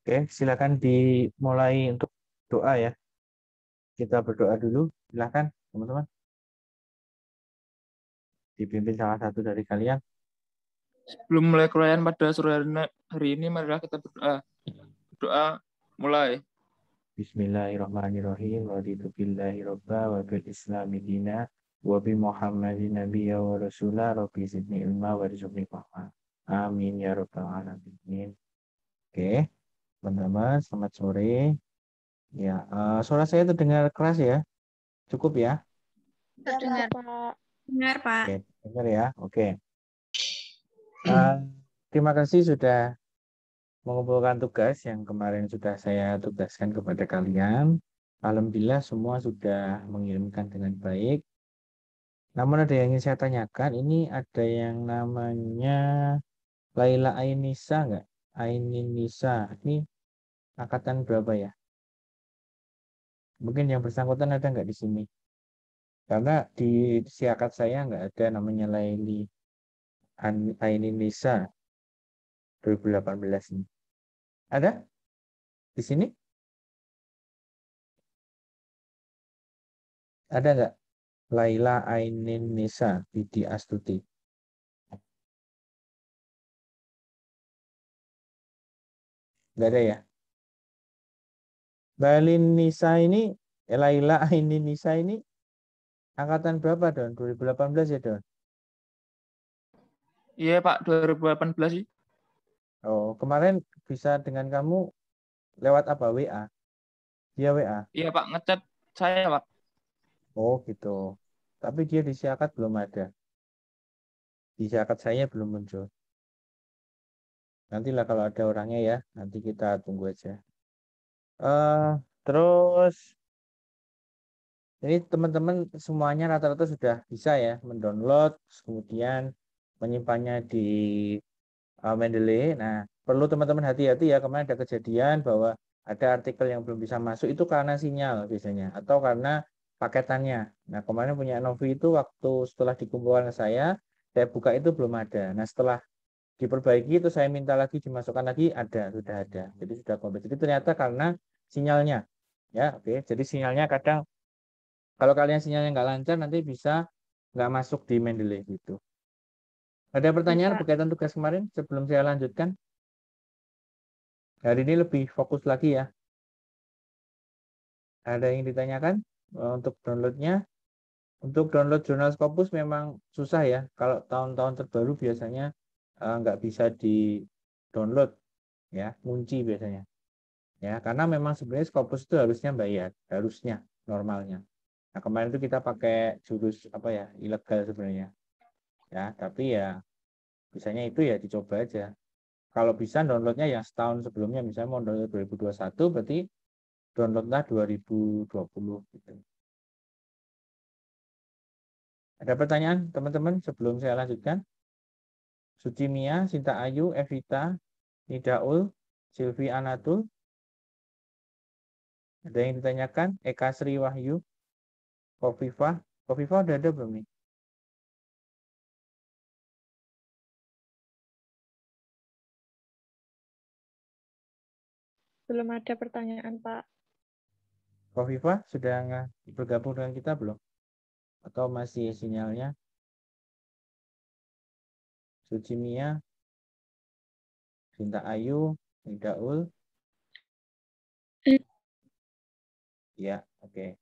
Oke, silakan dimulai untuk doa ya. Kita berdoa dulu. Silakan teman-teman. Dipimpin salah satu dari kalian. Sebelum mulai keroyan pada sore hari ini, marilah kita berdoa. Berdoa mulai. Bismillahirrahmanirrahim. Raditu billahi robba wa bil islami dina wa bi Muhammadin nabiyya wa rasulah rabbi zidni ilma wa rizqni fahma. Amin ya rabbal alamin. Oke, teman-teman, selamat sore. Ya, suara saya terdengar keras ya? Cukup ya? Terdengar. Pak. Dengar, Pak. Oke, dengar ya. Oke. Terima kasih sudah mengumpulkan tugas yang kemarin sudah saya tugaskan kepada kalian. Alhamdulillah semua sudah mengirimkan dengan baik. Namun ada yang ingin saya tanyakan, ini ada yang namanya Laila Ainisa nggak? Aininisa, ini angkatan berapa ya? Mungkin yang bersangkutan ada nggak di sini? Karena di siakat saya nggak ada namanya Laili Aininisa 2018 ini. Ada di sini? Ada nggak? Laila Aininisa Bidi Astuti. Nggak ada ya? Balin Nisa ini, Laila Ainin Nisa ini angkatan berapa, Don? 2018 ya, Don? Iya, Pak, 2018 sih. Oh, kemarin bisa dengan kamu lewat apa? WA? Dia WA? Iya, Pak, ngechat saya, Pak. Oh, gitu. Tapi dia di siakat belum ada. Di siakat saya belum muncul. Nantilah kalau ada orangnya ya, nanti kita tunggu aja. Terus ini teman-teman semuanya rata-rata sudah bisa ya mendownload, kemudian menyimpannya di Mendeley. Nah, perlu teman-teman hati-hati ya, kemarin ada kejadian bahwa ada artikel yang belum bisa masuk itu karena sinyal biasanya atau karena paketannya. Nah, kemarin punya Novi itu waktu setelah dikumpulkan ke saya buka itu belum ada. Nah, setelah diperbaiki itu saya minta lagi dimasukkan lagi, sudah ada. Jadi sudah komplit. Jadi ternyata karena sinyalnya. Ya, oke. Jadi sinyalnya kadang kalau kalian sinyalnya nggak lancar nanti bisa nggak masuk di Mendeley gitu. Ada pertanyaan Pak. berkaitan tugas kemarin sebelum saya lanjutkan? Hari ini lebih fokus lagi ya. Ada yang ditanyakan untuk downloadnya? Untuk download jurnal Scopus memang susah ya. Kalau tahun-tahun terbaru biasanya nggak bisa di download ya, kunci biasanya. Ya, karena memang sebenarnya Scopus itu harusnya bayar, harusnya normalnya. Nah, kemarin itu kita pakai jurus apa ya, ilegal sebenarnya. Ya, tapi ya bisanya itu ya dicoba aja. Kalau bisa downloadnya yang setahun sebelumnya, misalnya mau download 2021, berarti downloadlah 2020 gitu. Ada pertanyaan teman-teman sebelum saya lanjutkan? Suci Mia, Sinta Ayu, Evita, Nidaul, Silvi Anatul. Ada yang ditanyakan? Eka Sri Wahyu, Kofifah. Kofifah udah ada belum nih? Belum ada pertanyaan, Pak. Kofifah sudah bergabung dengan kita belum? Atau masih sinyalnya? Suci Mia, Sinta Ayu, Nidaul. Ya, oke.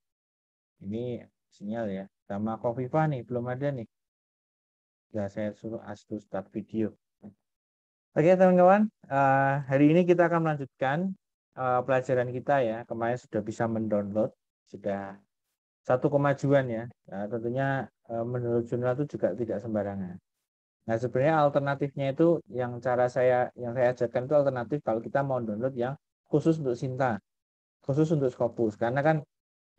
Ini sinyal ya. Sama Kofifah nih, belum ada nih. Ya, saya suruh Astu start video. Oke, teman-teman. Hari ini kita akan melanjutkan pelajaran kita ya. Kemarin sudah bisa mendownload. Sudah satu kemajuan ya. Nah, tentunya menurut jurnal itu juga tidak sembarangan. Nah, sebenarnya alternatifnya itu yang saya ajarkan itu alternatif kalau kita mau download yang khusus untuk Sinta, khusus untuk Scopus. Karena kan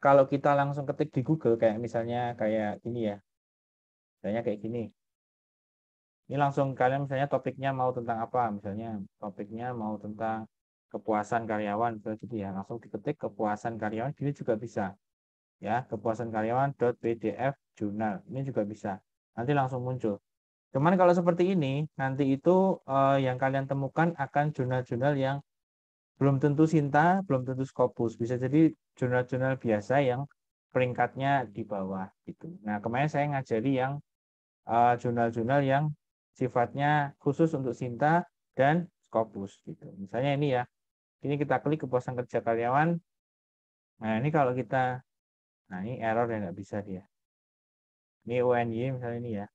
kalau kita langsung ketik di Google kayak misalnya kayak gini ya. Misalnya kayak gini. Ini langsung kalian misalnya topiknya mau tentang apa? Misalnya topiknya mau tentang kepuasan karyawan, gitu ya. Langsung diketik kepuasan karyawan, ini juga bisa. Ya, kepuasan karyawan.pdf jurnal. Ini juga bisa. Nanti langsung muncul. Cuman kalau seperti ini, nanti itu yang kalian temukan akan jurnal-jurnal yang Belum tentu Sinta, belum tentu Scopus. Bisa jadi jurnal-jurnal biasa yang peringkatnya di bawah gitu. Nah, kemarin saya ngajari yang jurnal-jurnal yang sifatnya khusus untuk Sinta dan Scopus gitu. Misalnya ini ya. Ini kita klik kepuasan kerja karyawan. Nah, ini kalau kita ini error ya, nggak bisa dia. Ini UNY misalnya ini ya.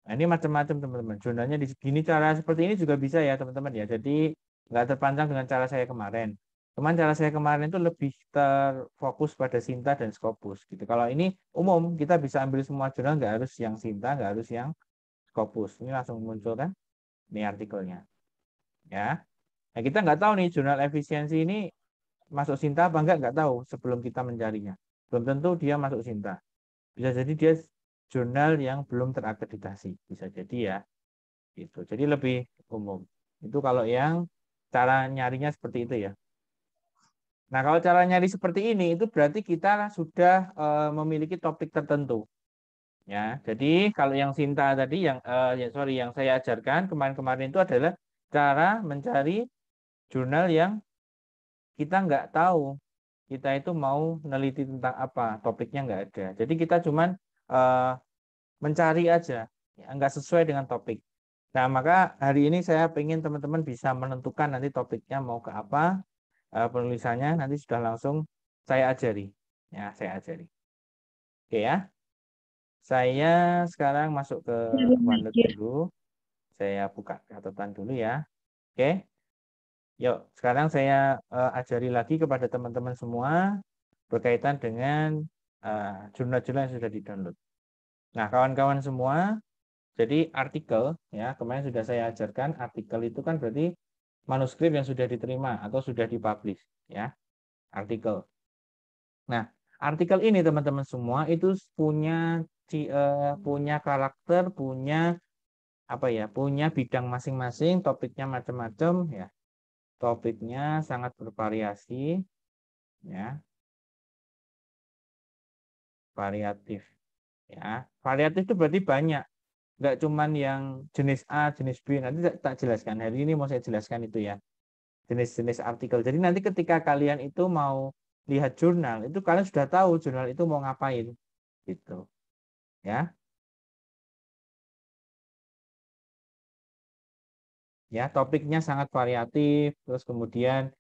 Nah, ini macam-macam teman-teman. Jurnalnya di sini cara seperti ini juga bisa ya teman-teman ya. Jadi nggak terpancang dengan cara saya kemarin. Cuman cara saya kemarin itu lebih terfokus pada Sinta dan Scopus gitu. Kalau ini umum kita bisa ambil semua jurnal, nggak harus yang Sinta, nggak harus yang Scopus. Ini langsung muncul kan? Ini artikelnya. Ya. Nah, kita nggak tahu nih jurnal efisiensi ini masuk Sinta apa nggak tahu sebelum kita mencarinya. Belum tentu dia masuk Sinta. Bisa jadi dia jurnal yang belum terakreditasi. Bisa jadi ya. Gitu. Jadi lebih umum. Itu kalau yang cara nyarinya seperti itu ya. Nah, kalau cara nyari seperti ini itu berarti kita sudah memiliki topik tertentu. Ya, jadi kalau yang Sinta tadi yang yang saya ajarkan kemarin-kemarin itu adalah cara mencari jurnal yang kita nggak tahu kita itu mau meneliti tentang apa, topiknya nggak ada. Jadi kita cuman mencari aja, ya, nggak sesuai dengan topik. Nah, maka hari ini saya ingin teman-teman bisa menentukan nanti topiknya mau ke apa, penulisannya nanti sudah langsung saya ajari. Ya, saya ajari. Oke ya. Saya sekarang masuk ke OneNote dulu. Saya buka catatan dulu ya. Oke. Yuk, sekarang saya ajari lagi kepada teman-teman semua berkaitan dengan jurnal-jurnal yang sudah di-download. Nah, kawan-kawan semua, jadi artikel ya, kemarin sudah saya ajarkan artikel itu kan berarti manuskrip yang sudah diterima atau sudah dipublish ya, artikel. Nah, artikel ini teman-teman semua itu punya karakter, punya apa ya, punya bidang masing-masing, topiknya macam-macam ya. Topiknya sangat bervariasi ya, variatif ya. Variatif itu berarti banyak, nggak cuman yang jenis A, jenis B. Nanti tak jelaskan. Hari ini mau saya jelaskan itu ya, jenis-jenis artikel. Jadi nanti ketika kalian itu mau lihat jurnal, itu kalian sudah tahu jurnal itu mau ngapain gitu ya. Ya, topiknya sangat variatif, terus kemudian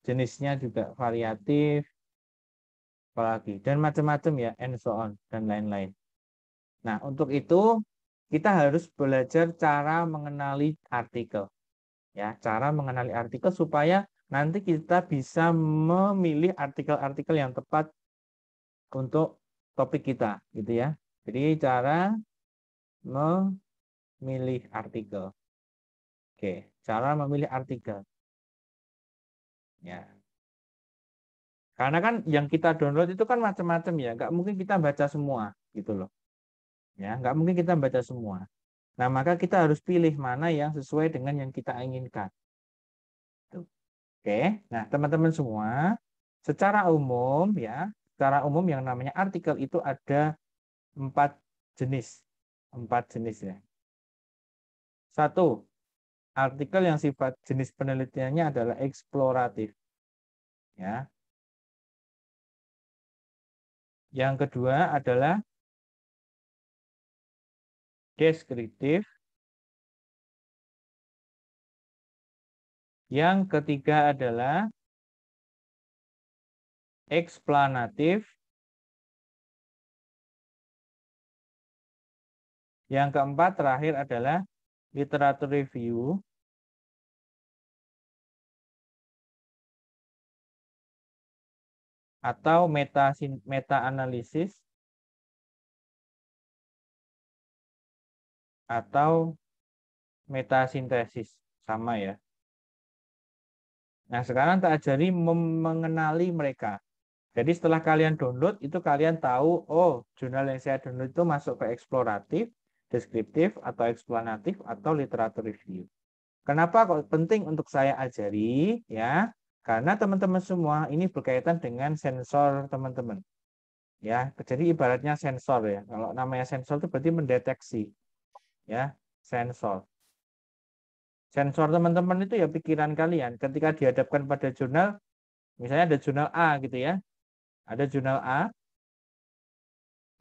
jenisnya juga variatif, apalagi dan macam-macam ya, and so on dan lain-lain. Nah, untuk itu kita harus belajar cara mengenali artikel. Ya, cara mengenali artikel supaya nanti kita bisa memilih artikel-artikel yang tepat untuk topik kita, gitu ya. Jadi cara memilih artikel. Oke, cara memilih artikel. Ya. Karena kan yang kita download itu kan macam-macam ya, nggak mungkin kita baca semua, gitu loh. Ya, nggak mungkin kita baca semua. Nah, maka kita harus pilih mana yang sesuai dengan yang kita inginkan. Oke, nah teman-teman semua, secara umum ya, secara umum yang namanya artikel itu ada 4 jenis, 4 jenis ya. 1, artikel yang sifat jenis penelitiannya adalah eksploratif, ya. Yang kedua adalah deskriptif. Yang ketiga adalah eksplanatif. Yang keempat terakhir adalah literatur review. Atau meta-analisis. Atau metasintesis. Sama ya. Nah, sekarang tak ajari mengenali mereka. Jadi setelah kalian download, itu kalian tahu, oh, jurnal yang saya download itu masuk ke eksploratif, deskriptif, atau eksplanatif, atau literatur review. Kenapa kok penting untuk saya ajari? Ya, karena teman-teman semua ini berkaitan dengan sensor teman-teman. Ya, jadi ibaratnya sensor ya. Kalau namanya sensor itu berarti mendeteksi. Ya, sensor. Sensor teman-teman itu ya pikiran kalian. Ketika dihadapkan pada jurnal, misalnya ada jurnal A gitu ya. Ada jurnal A,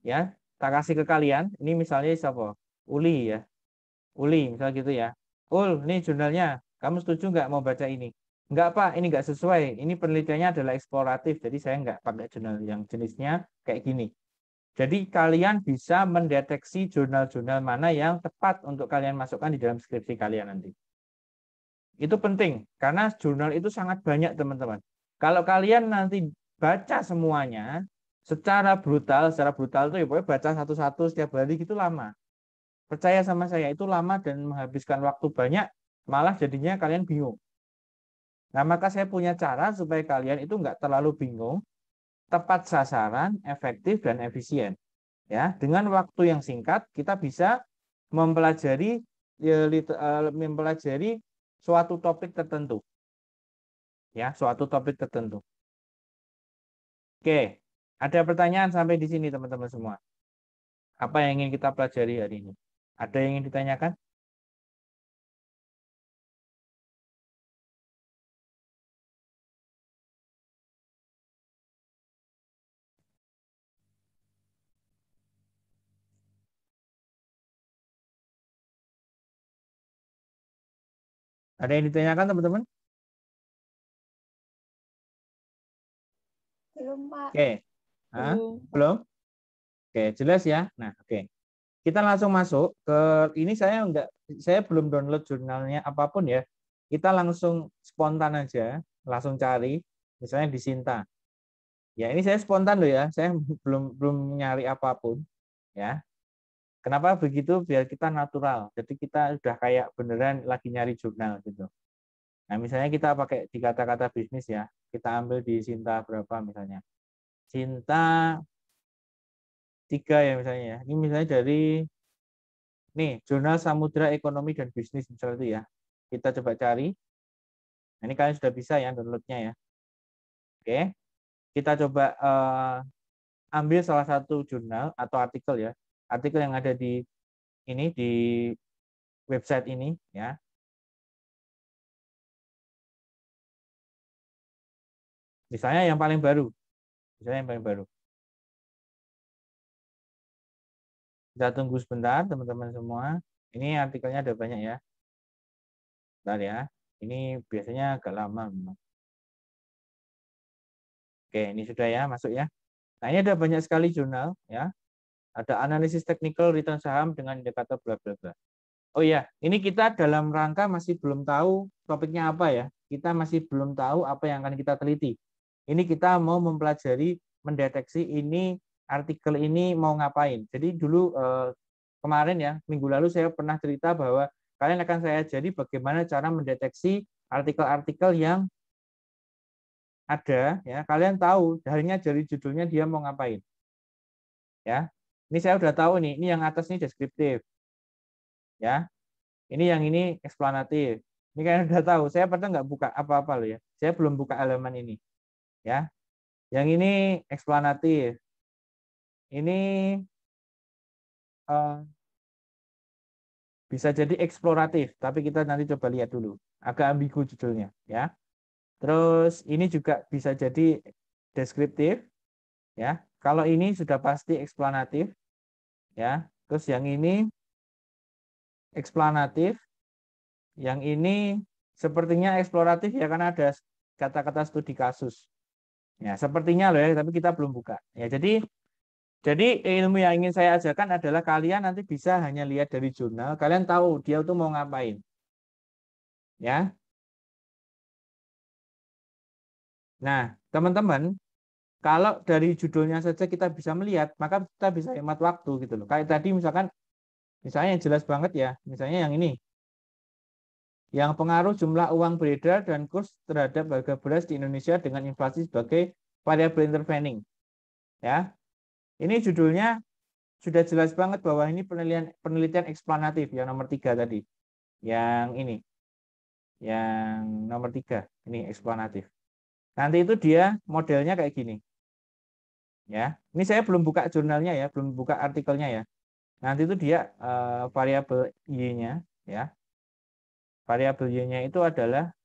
ya. Tak kasih ke kalian. Ini misalnya siapa? Uli ya. Uli, misalnya gitu ya. Ul, ini jurnalnya. Kamu setuju nggak mau baca ini? Enggak, Pak. Ini nggak sesuai. Ini penelitiannya adalah eksploratif. Jadi saya nggak pakai jurnal yang jenisnya kayak gini. Jadi kalian bisa mendeteksi jurnal-jurnal mana yang tepat untuk kalian masukkan di dalam skripsi kalian nanti. Itu penting, karena jurnal itu sangat banyak, teman-teman. Kalau kalian nanti baca semuanya, secara brutal itu ya pokoknya baca satu-satu setiap hari gitu lama. Percaya sama saya, itu lama dan menghabiskan waktu banyak, malah jadinya kalian bingung. Nah, maka saya punya cara supaya kalian itu nggak terlalu bingung, tepat sasaran, efektif, dan efisien. Ya, dengan waktu yang singkat kita bisa mempelajari suatu topik tertentu. Ya, suatu topik tertentu. Oke, ada pertanyaan sampai di sini teman-teman semua. Apa yang ingin kita pelajari hari ini? Ada yang ingin ditanyakan? Ada yang ditanyakan teman-teman? Belum, Pak. Oke. Hah? Belum? Oke, jelas ya. Nah, oke. Kita langsung masuk ke ini. Saya belum download jurnalnya apapun ya. Kita langsung spontan aja, langsung cari misalnya di Sinta. Ya, ini saya spontan loh ya. Saya belum nyari apapun ya. Kenapa begitu? Biar kita natural. Jadi kita udah kayak beneran lagi nyari jurnal gitu. Nah, misalnya kita pakai di kata-kata bisnis ya. Kita ambil di Sinta berapa misalnya. Sinta 3 ya misalnya ya. Ini misalnya dari nih, Jurnal Samudra Ekonomi dan Bisnis misalnya itu ya. Kita coba cari. Nah, ini kalian sudah bisa ya downloadnya ya. Oke. Kita coba ambil salah satu jurnal atau artikel ya. Artikel yang ada di website ini ya. Misalnya yang paling baru. Misalnya yang paling baru. Kita tunggu sebentar teman-teman semua. Ini artikelnya ada banyak ya. Bentar ya. Ini biasanya agak lama memang. Oke, ini sudah ya masuk ya. Nah, ini ada banyak sekali jurnal ya. Ada analisis technical return saham dengan indikator bla bla bla. Oh iya, ini kita dalam rangka masih belum tahu topiknya apa ya. Kita masih belum tahu apa yang akan kita teliti. Ini kita mau mempelajari, mendeteksi ini artikel ini mau ngapain. Jadi dulu kemarin ya, minggu lalu saya pernah cerita bahwa kalian akan saya ajari bagaimana cara mendeteksi artikel-artikel yang ada ya. Kalian tahu hanya dari judulnya dia mau ngapain. Ya. Ini saya udah tahu nih, ini yang atas ini deskriptif. Ya. Ini yang ini eksplanatif. Ini kalian udah tahu. Saya pernah nggak buka apa-apa loh ya. Saya belum buka halaman ini. Ya. Yang ini eksplanatif. Ini bisa jadi eksploratif, tapi kita nanti coba lihat dulu. Agak ambigu judulnya, ya. Terus ini juga bisa jadi deskriptif, ya. Kalau ini sudah pasti eksplanatif, ya. Terus yang ini eksplanatif, yang ini sepertinya eksploratif ya karena ada kata-kata studi kasus. Ya, sepertinya loh ya, tapi kita belum buka. Ya, jadi ilmu yang ingin saya ajarkan adalah kalian nanti bisa hanya lihat dari jurnal, kalian tahu dia tuh mau ngapain. Ya. Nah, teman-teman, kalau dari judulnya saja kita bisa melihat, maka kita bisa hemat waktu gitu loh. Kayak tadi misalnya yang jelas banget ya, misalnya yang ini. Yang pengaruh jumlah uang beredar dan kurs terhadap harga beras di Indonesia dengan inflasi sebagai variabel intervening. Ya. Ini judulnya sudah jelas banget bahwa ini penelitian eksplanatif yang nomor 3 tadi. Yang ini. Yang nomor 3, ini eksplanatif. Nanti itu dia modelnya kayak gini. Ya, ini saya belum buka jurnalnya ya, belum buka artikelnya ya. Nanti itu dia variabel y-nya ya. Variabel Y-nya itu adalah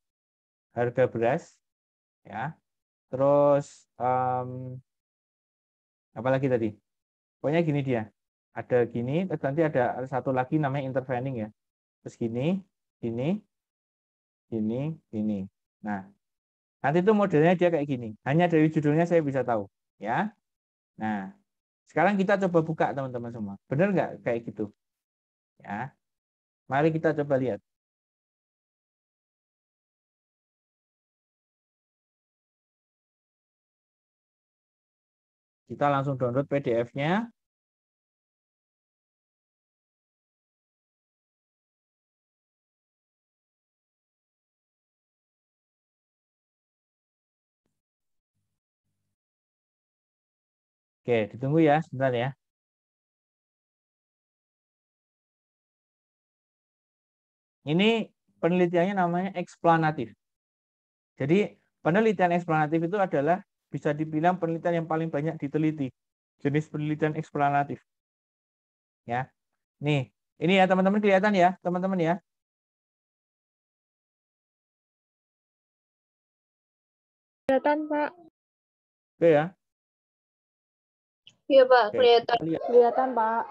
harga beras, ya. Terus apa lagi tadi? Pokoknya gini dia. Ada gini, terus nanti ada satu lagi namanya intervening ya. Terus gini, gini, gini. Nah, nanti itu modelnya dia kayak gini. Hanya dari judulnya saya bisa tahu, ya. Nah, sekarang kita coba buka teman-teman semua. Benar nggak kayak gitu? Ya. Mari kita coba lihat. Kita langsung download PDF-nya. Oke, ditunggu ya, sebentar ya. Ini penelitiannya namanya eksplanatif. Jadi penelitian eksplanatif itu adalah bisa dibilang penelitian yang paling banyak diteliti. Jenis penelitian eksplanatif. Ya. Nih, ini ya teman-teman kelihatan ya, teman-teman ya. Kelihatan, Pak. Oke ya. Iya, Pak, Oke, kelihatan. kita lihat. Kelihatan, Pak.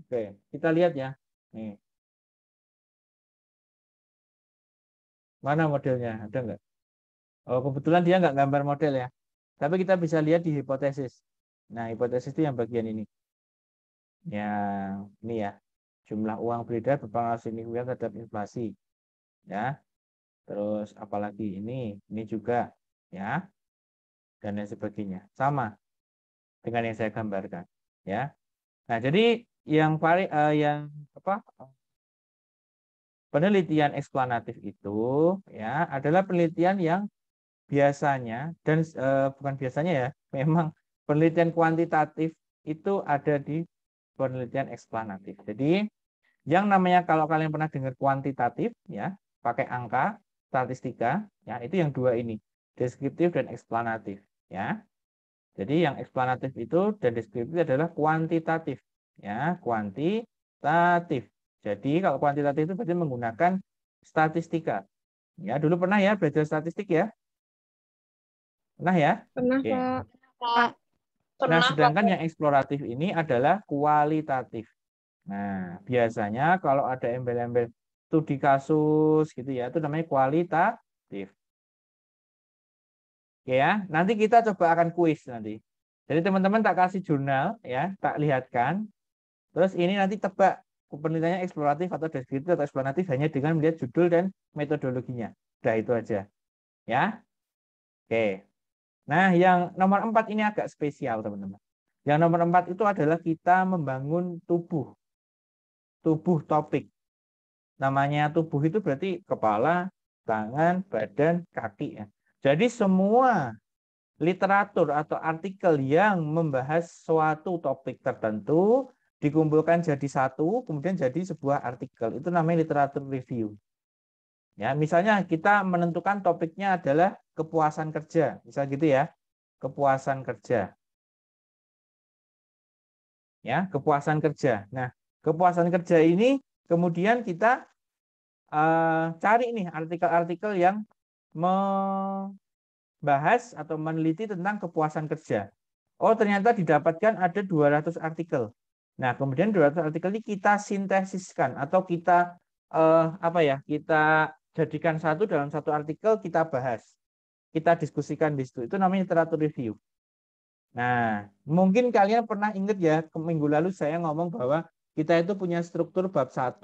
Oke, kita lihat ya. Nih. Mana modelnya? Ada nggak? Oh, kebetulan dia nggak gambar model ya. Tapi kita bisa lihat di hipotesis. Nah, hipotesis itu yang bagian ini. Yang ini ya. Jumlah uang beredar berpengaruh signifikan terhadap inflasi. Ya. Terus apalagi ini juga ya. Dan lain sebagainya. Sama dengan yang saya gambarkan, ya. Nah, jadi yang penelitian eksplanatif itu ya adalah penelitian yang biasanya dan bukan biasanya ya, memang penelitian kuantitatif itu ada di penelitian eksplanatif. Jadi yang namanya kalau kalian pernah dengar kuantitatif ya, pakai angka, statistika, ya itu yang dua ini, deskriptif dan eksplanatif, ya. Jadi yang eksplanatif itu dan deskriptif adalah kuantitatif, ya, kuantitatif. Jadi kalau kuantitatif itu berarti menggunakan statistika. Ya, dulu pernah ya belajar statistik ya? Pernah ya? Pernah, Oke. Pak. Pak, Nah, pernah, sedangkan Pak. yang eksploratif ini adalah kualitatif. Nah, biasanya kalau ada embel-embel studi kasus gitu ya, itu namanya kualitatif. Oke ya, nanti kita coba akan kuis nanti. Jadi teman-teman tak kasih jurnal ya, tak lihatkan. Terus ini nanti tebak penelitiannya eksploratif atau deskriptif atau eksplanatif hanya dengan melihat judul dan metodologinya. Udah itu aja. Ya. Oke. Nah, yang nomor 4 ini agak spesial, teman-teman. Yang nomor 4 itu adalah kita membangun tubuh topik. Namanya tubuh itu berarti kepala, tangan, badan, kaki ya. Jadi semua literatur atau artikel yang membahas suatu topik tertentu dikumpulkan jadi satu, kemudian jadi sebuah artikel. Itu namanya literatur review. Ya, misalnya kita menentukan topiknya adalah kepuasan kerja, misal gitu ya, kepuasan kerja. Ya, kepuasan kerja. Nah, kepuasan kerja ini kemudian kita cari nih artikel-artikel yang membahas atau meneliti tentang kepuasan kerja. Oh, ternyata didapatkan ada 200 artikel. Nah, kemudian 200 artikel ini kita sintesiskan atau kita kita jadikan satu dalam satu artikel, kita bahas. Kita diskusikan di situ. Itu namanya literatur review. Nah, mungkin kalian pernah ingat ya, minggu lalu saya ngomong bahwa kita itu punya struktur bab 1,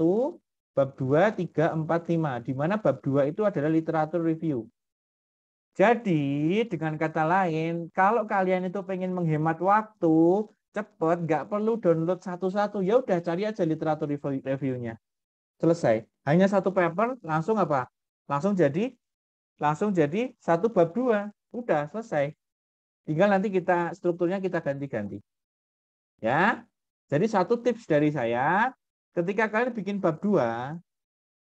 bab 2, 3, 4, 5. Di mana bab 2 itu adalah literatur review. Jadi, dengan kata lain, kalau kalian itu pengen menghemat waktu, cepat, nggak perlu download satu-satu. Ya udah, cari aja literatur review-nya. Selesai. Hanya satu paper, langsung apa? Langsung jadi satu bab 2. Udah, selesai. Tinggal nanti strukturnya kita ganti-ganti. Ya. Jadi satu tips dari saya, ketika kalian bikin bab 2,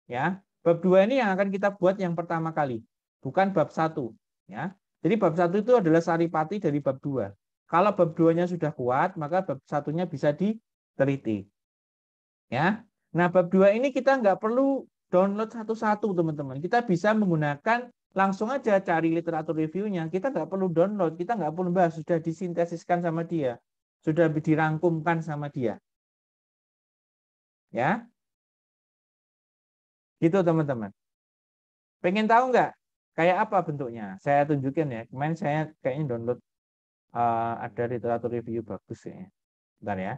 ya, bab 2 ini yang akan kita buat yang pertama kali. Bukan bab 1. Ya. Jadi bab 1 itu adalah saripati dari bab 2. Kalau bab 2-nya sudah kuat, maka bab 1-nya bisa diteliti. Ya. Nah, bab 2 ini kita nggak perlu download satu-satu, teman-teman. Kita bisa menggunakan langsung aja cari literatur review-nya. Kita nggak perlu download, kita nggak perlu bahas, sudah disintesiskan sama dia, sudah dirangkumkan sama dia. Ya, gitu teman-teman. Pengen tahu nggak kayak apa bentuknya? Saya tunjukin ya. Kemarin saya kayaknya download ada literatur review bagus ya. Bentar ya.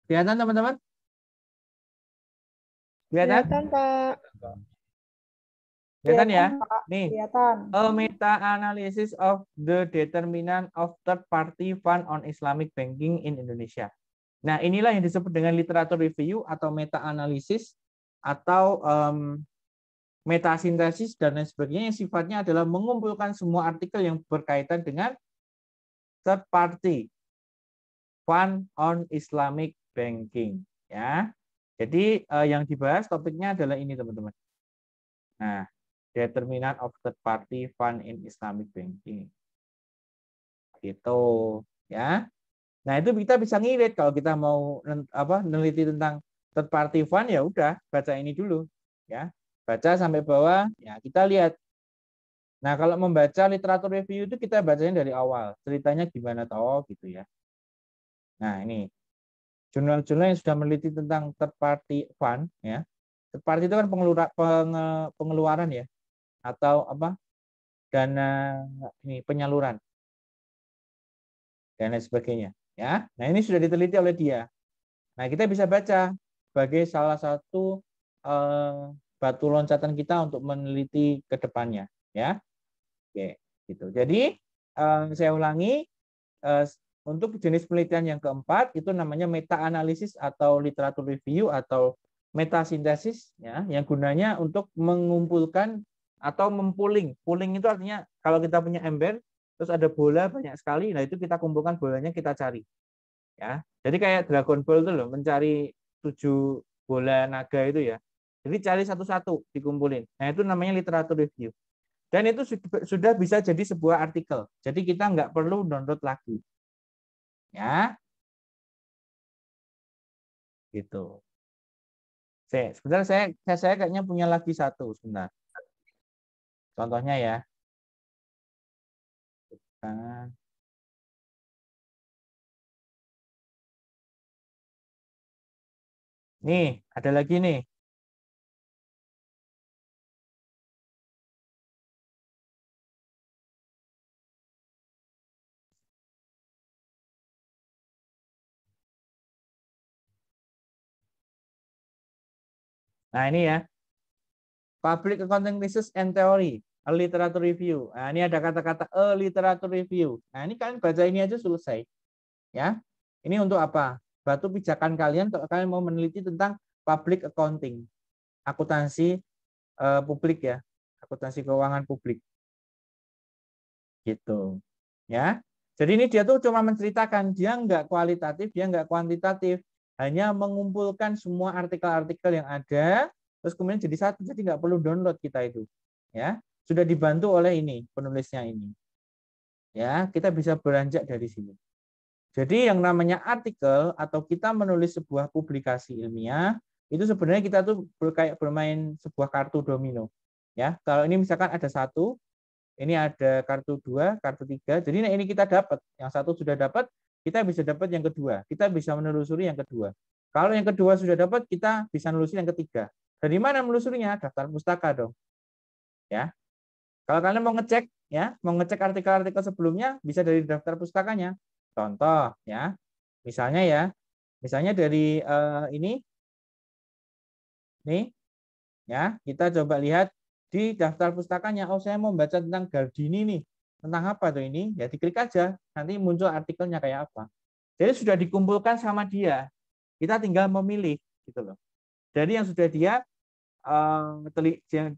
Kelihatan teman-teman? Kelihatan? Kelihatan, Pak. Kelihatan ya? Pak. Nih, Kelihatan. a meta-analysis of the determinant of third-party fund on Islamic banking in Indonesia. Nah, inilah yang disebut dengan literatur review atau meta-analisis atau metasintesis dan lain sebagainya yang sifatnya adalah mengumpulkan semua artikel yang berkaitan dengan third-party fund on Islamic banking. Ya, jadi yang dibahas topiknya adalah ini, teman-teman. Nah, determinant of third party fund in Islamic banking. Gitu, ya. Nah, itu kita bisa ngirit kalau kita mau neliti tentang third party fund, ya udah baca ini dulu, ya. Baca sampai bawah, ya kita lihat. Nah, kalau membaca literatur review itu kita bacanya dari awal. Ceritanya gimana toh gitu ya. Nah, ini jurnal-jurnal yang sudah meneliti tentang third party fund, ya. Third party itu kan pengeluaran ya, atau dana ini penyaluran dan lain sebagainya, ya. Nah, ini sudah diteliti oleh dia. Nah, kita bisa baca sebagai salah satu batu loncatan kita untuk meneliti ke depannya, ya. Oke, gitu. Jadi saya ulangi, untuk jenis penelitian yang keempat itu namanya meta-analisis atau literatur review atau metasintesis, ya, yang gunanya untuk mengumpulkan atau mempuling. Pooling itu artinya kalau kita punya ember, terus ada bola banyak sekali, nah itu kita kumpulkan bolanya, kita cari. Ya, jadi kayak Dragon Ball itu loh, mencari 7 bola naga itu ya. Jadi cari satu-satu, dikumpulin. Nah itu namanya literatur review. Dan itu sudah bisa jadi sebuah artikel. Jadi kita nggak perlu download lagi. Ya, gitu. Sebentar, saya kayaknya punya lagi satu, sebentar. Contohnya ya. Nah, nih, ada lagi nih. Nah, ini ya. Public Accounting Research and Theory, a literature review. Nah, ini ada kata-kata a literature review. Nah, ini kalian baca ini aja selesai. Ya. Ini untuk apa? Batu pijakan kalian kalau kalian mau meneliti tentang public accounting. Akuntansi publik ya. Akuntansi keuangan publik. Gitu. Ya. Jadi ini dia tuh cuma menceritakan, dia nggak kualitatif, dia nggak kuantitatif. Hanya mengumpulkan semua artikel-artikel yang ada, terus kemudian jadi satu, jadi nggak perlu download kita itu, ya sudah dibantu oleh ini penulisnya ini, ya kita bisa beranjak dari sini. Jadi yang namanya artikel atau kita menulis sebuah publikasi ilmiah itu sebenarnya kita tuh kayak bermain sebuah kartu domino, ya kalau ini misalkan ada satu, ini ada kartu 2, kartu 3, jadi ini kita dapat yang satu sudah dapat, kita bisa dapat yang kedua, kita bisa menelusuri yang kedua. Kalau yang kedua sudah dapat, kita bisa menelusuri yang ketiga. Dari mana menelusurinya? Daftar pustaka dong. Ya. Kalau kalian mau ngecek ya, mau ngecek artikel-artikel sebelumnya bisa dari daftar pustakanya. Contoh ya. Misalnya ya, Misalnya dari ini, nih, ya kita coba lihat di daftar pustakanya. Oh, saya mau baca tentang Gardini nih. Tentang apa tuh ini? Ya diklik aja, nanti muncul artikelnya kayak apa. Jadi sudah dikumpulkan sama dia. Kita tinggal memilih, gitu loh. Jadi yang sudah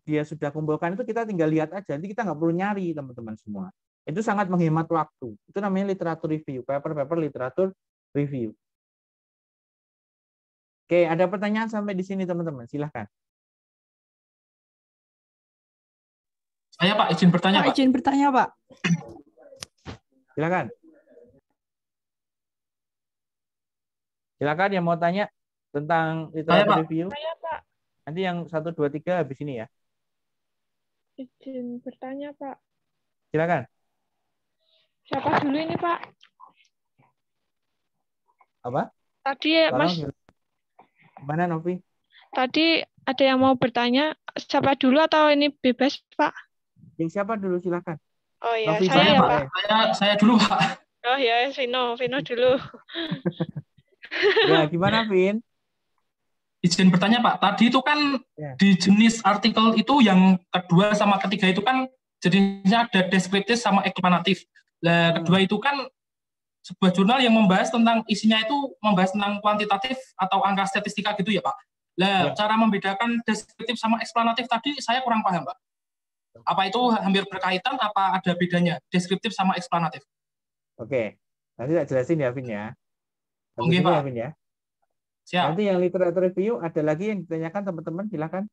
dia sudah kumpulkan itu kita tinggal lihat aja. Jadi kita nggak perlu nyari, teman-teman semua. Itu sangat menghemat waktu. Itu namanya literatur review, paper literatur review. Oke, ada pertanyaan sampai di sini, teman-teman. Silahkan. Saya Pak, izin bertanya Pak. Izin bertanya Pak. Silakan. Silakan yang mau tanya tentang literatur review. Saya Pak. Nanti yang 1, 2, 3 habis ini ya. Izin bertanya Pak. Silakan. Siapa dulu ini Pak? Apa? Tadi Tolong, Mas. Gimana Novi? Tadi ada yang mau bertanya. Siapa dulu atau ini bebas Pak? Yang siapa dulu silakan. Oh ya, Novi, saya ya Pak. Pak. Saya dulu Pak. Oh ya, Vino dulu. Ya, gimana Vin? Izin bertanya Pak, tadi itu kan Ya. di jenis artikel itu yang kedua sama ketiga itu kan jenisnya ada deskriptif sama eksplanatif. Nah, kedua itu kan sebuah jurnal yang membahas tentang isinya itu membahas tentang kuantitatif atau angka statistika gitu ya Pak. Nah, cara membedakan deskriptif sama eksplanatif tadi saya kurang paham Pak. Apa itu hampir berkaitan, apa ada bedanya deskriptif sama eksplanatif? Oke, nanti tak jelasin ya Vin ya. Oke Pak. Ya, Vin ya. Siap. Nanti yang literatur review ada lagi yang ditanyakan teman-teman, silakan.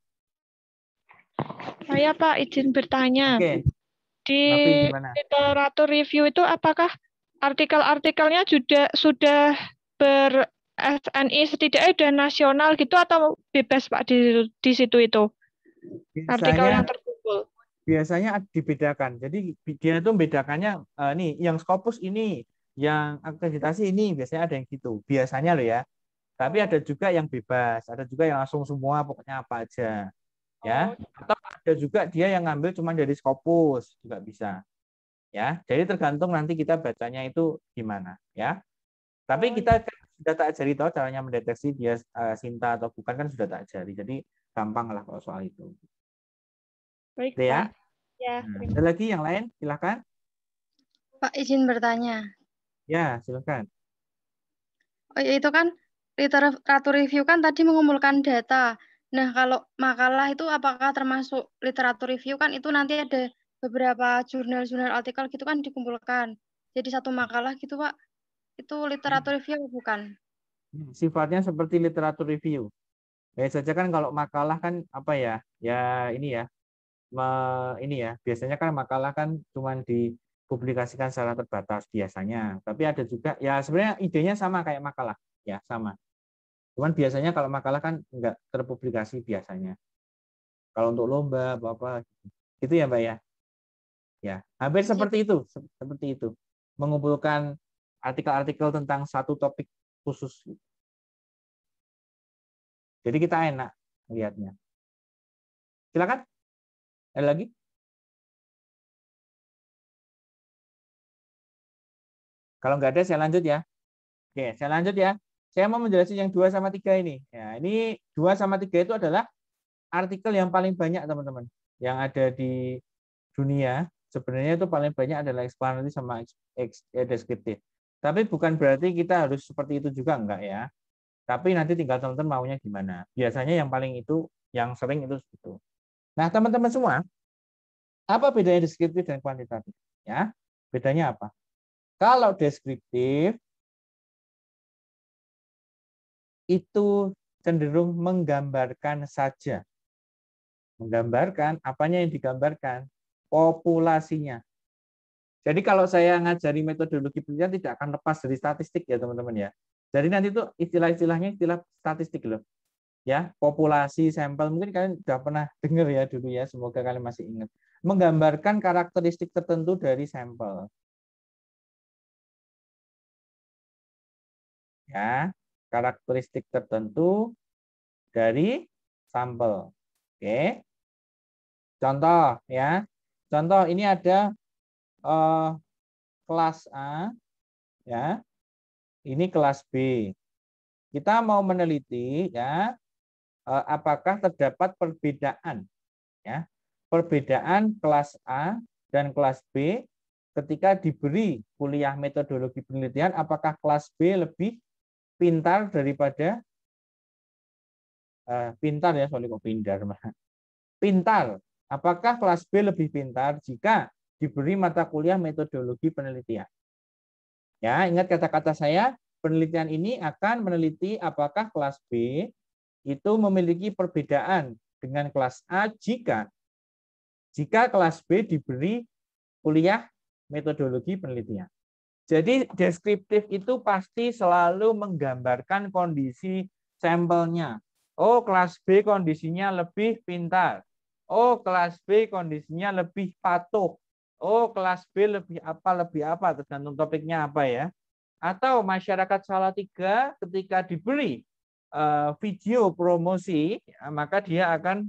Saya Pak izin bertanya. Oke. Di Novi, gimana? literatur review itu apakah artikel-artikelnya sudah ber SNI setidaknya udah nasional gitu atau bebas Pak di situ itu? Artikel yang terkumpul. Biasanya dibedakan. Jadi dia itu membedakannya nih yang Scopus ini, yang akreditasi ini, biasanya ada yang gitu. Biasanya loh ya. Tapi ada juga yang bebas, ada juga yang langsung semua pokoknya apa aja. Ya. Atau ada juga dia yang ngambil cuma dari Scopus juga bisa. Ya. Jadi tergantung nanti kita bacanya itu gimana, ya. Tapi kita sudah tak ajari tahu caranya mendeteksi dia Sinta atau bukan kan sudah tak ajari. Jadi gampang lah kalau soal itu. Baik, ya. Ya. Ada lagi yang lain? Silakan. Pak izin bertanya. Ya, silakan. Oh ya, itu kan literatur review kan tadi mengumpulkan data. Nah, kalau makalah itu apakah termasuk literatur review kan itu nanti ada beberapa jurnal-jurnal artikel gitu kan dikumpulkan. Jadi satu makalah gitu, Pak. Itu literatur review bukan? Sifatnya seperti literatur review. Saja kan kalau makalah kan apa ya? Ya ini ya. Ini ya, biasanya kan makalah kan cuma dipublikasikan secara terbatas biasanya. Tapi ada juga ya sebenarnya idenya sama kayak makalah, ya sama. Cuman biasanya kalau makalah kan enggak terpublikasi biasanya. Kalau untuk lomba apa gitu ya, Mbak ya. Ya, hampir seperti itu, mengumpulkan artikel-artikel tentang satu topik khusus. Jadi kita enak melihatnya. Silakan. Ada lagi? Kalau nggak ada, saya lanjut ya. Oke, saya lanjut ya. Saya mau menjelaskan yang 2 sama 3 ini. Ya, ini 2 sama 3 itu adalah artikel yang paling banyak, teman-teman. Yang ada di dunia, sebenarnya itu paling banyak adalah eksplanatif sama deskriptif. Tapi bukan berarti kita harus seperti itu juga, enggak ya. Tapi nanti tinggal teman-teman maunya gimana. Biasanya yang paling itu, yang sering itu. Nah, teman-teman semua, apa bedanya deskriptif dan kuantitatif? Ya, bedanya apa? Kalau deskriptif itu cenderung menggambarkan saja. Menggambarkan apanya yang digambarkan? Populasinya. Jadi kalau saya ngajari metodologi penelitian tidak akan lepas dari statistik ya teman-teman ya. Jadi nanti itu istilah-istilahnya istilah statistik loh. Ya, populasi sampel mungkin kalian sudah pernah dengar ya dulu ya, semoga kalian masih ingat. Menggambarkan karakteristik tertentu dari sampel. Ya, karakteristik tertentu dari sampel. Oke. Contoh ya. Contoh ini ada kelas A ya. Ini kelas B. kita mau meneliti ya apakah terdapat perbedaan ya, perbedaan kelas A dan kelas B ketika diberi kuliah metodologi penelitian, apakah kelas B lebih pintar daripada pintar ya, sorry kok pintar. Apakah kelas B lebih pintar jika diberi mata kuliah metodologi penelitian? Ya, ingat kata-kata saya, penelitian ini akan meneliti apakah kelas B itu memiliki perbedaan dengan kelas A jika kelas B diberi kuliah metodologi penelitian. Jadi deskriptif itu pasti selalu menggambarkan kondisi sampelnya. Oh, kelas B kondisinya lebih pintar. Oh, kelas B kondisinya lebih patuh. Oh, kelas B lebih apa, tergantung topiknya apa ya. Atau masyarakat Salatiga ketika diberi video promosi, maka dia akan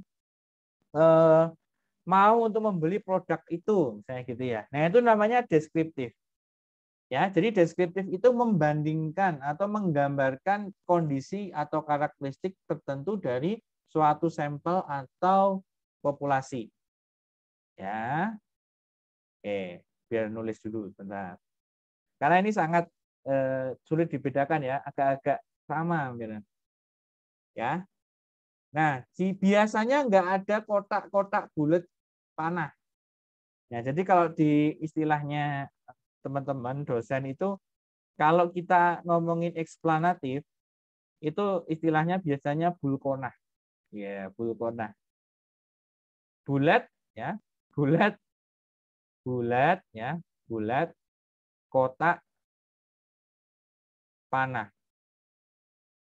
mau untuk membeli produk itu, misalnya gitu ya. Nah, itu namanya deskriptif. Ya, jadi deskriptif itu membandingkan atau menggambarkan kondisi atau karakteristik tertentu dari suatu sampel atau populasi. Ya. Oke, biar nulis dulu bentar. Karena ini sangat sulit dibedakan ya, agak-agak sama hampir. Ya. Nah, biasanya nggak ada kotak-kotak bulat panah. Nah, jadi kalau di istilahnya teman-teman dosen itu, kalau kita ngomongin eksplanatif, itu istilahnya biasanya bulkonah. Ya, bulkonah. Bulat, ya, bulat, ya, bulat, kotak, panah.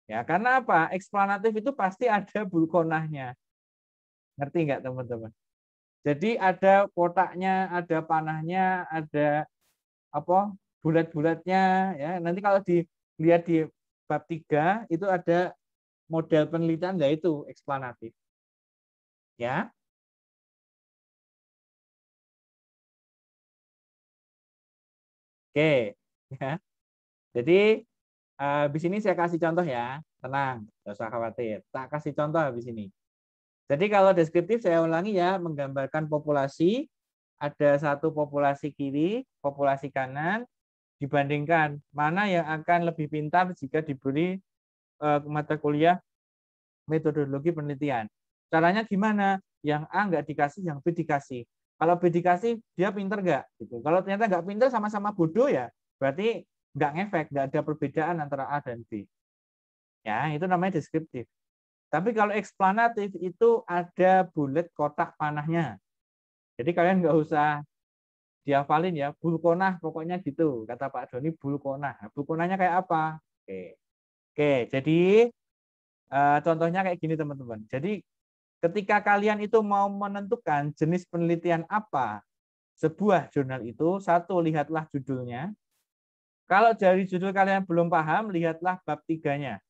Ya, karena apa? Eksplanatif itu pasti ada bulkonahnya. Ngerti nggak teman-teman? Jadi ada kotaknya, ada panahnya, ada apa bulat-bulatnya ya. Nanti kalau dilihat di bab 3 itu ada model penelitian yaitu eksplanatif. Ya. Oke, ya. Jadi habis ini saya kasih contoh ya. Tenang, enggak usah khawatir. Tak kasih contoh habis ini. Jadi kalau deskriptif saya ulangi ya, menggambarkan populasi, ada satu populasi kiri, populasi kanan, dibandingkan mana yang akan lebih pintar jika diberi mata kuliah metodologi penelitian. Caranya gimana? Yang A nggak dikasih, yang B dikasih. Kalau B dikasih, dia pintar nggak? Gitu. Kalau ternyata nggak pintar, sama-sama bodoh ya, berarti nggak ngefek, nggak ada perbedaan antara A dan B. Ya, itu namanya deskriptif. Tapi kalau eksplanatif itu ada bulat kotak panahnya. Jadi kalian nggak usah dihafalin ya, bulkonah pokoknya gitu. Kata Pak Doni bulkonah. Nah, bulkonahnya kayak apa? Oke, jadi contohnya kayak gini teman-teman. Jadi ketika kalian itu mau menentukan jenis penelitian apa sebuah jurnal itu, satu, lihatlah judulnya. Kalau dari judul kalian belum paham, lihatlah bab 3-nya.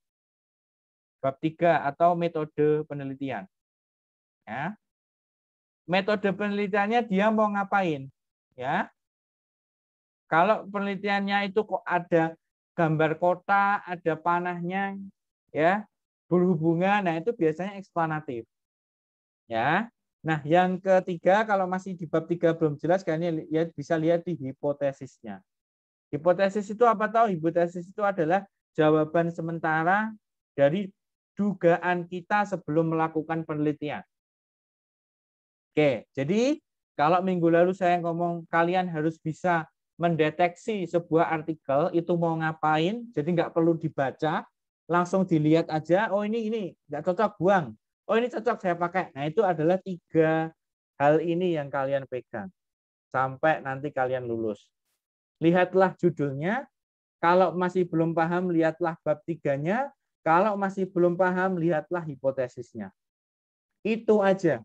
Bab 3 atau metode penelitian. Ya. Metode penelitiannya dia mau ngapain? Ya. Kalau penelitiannya itu kok ada gambar kota, ada panahnya, ya, berhubungan, nah itu biasanya eksplanatif. Ya. Nah, yang ketiga kalau masih di bab 3 belum jelas, kalian bisa lihat di hipotesisnya. Hipotesis itu apa tahu? Hipotesis itu adalah jawaban sementara dari dugaan kita sebelum melakukan penelitian. Oke, jadi kalau minggu lalu saya ngomong kalian harus bisa mendeteksi sebuah artikel itu mau ngapain, jadi nggak perlu dibaca, langsung dilihat aja, oh ini nggak cocok, buang. Oh ini cocok, saya pakai. Nah itu adalah 3 hal ini yang kalian pegang sampai nanti kalian lulus. Lihatlah judulnya, kalau masih belum paham lihatlah bab 3-nya, kalau masih belum paham lihatlah hipotesisnya. Itu aja.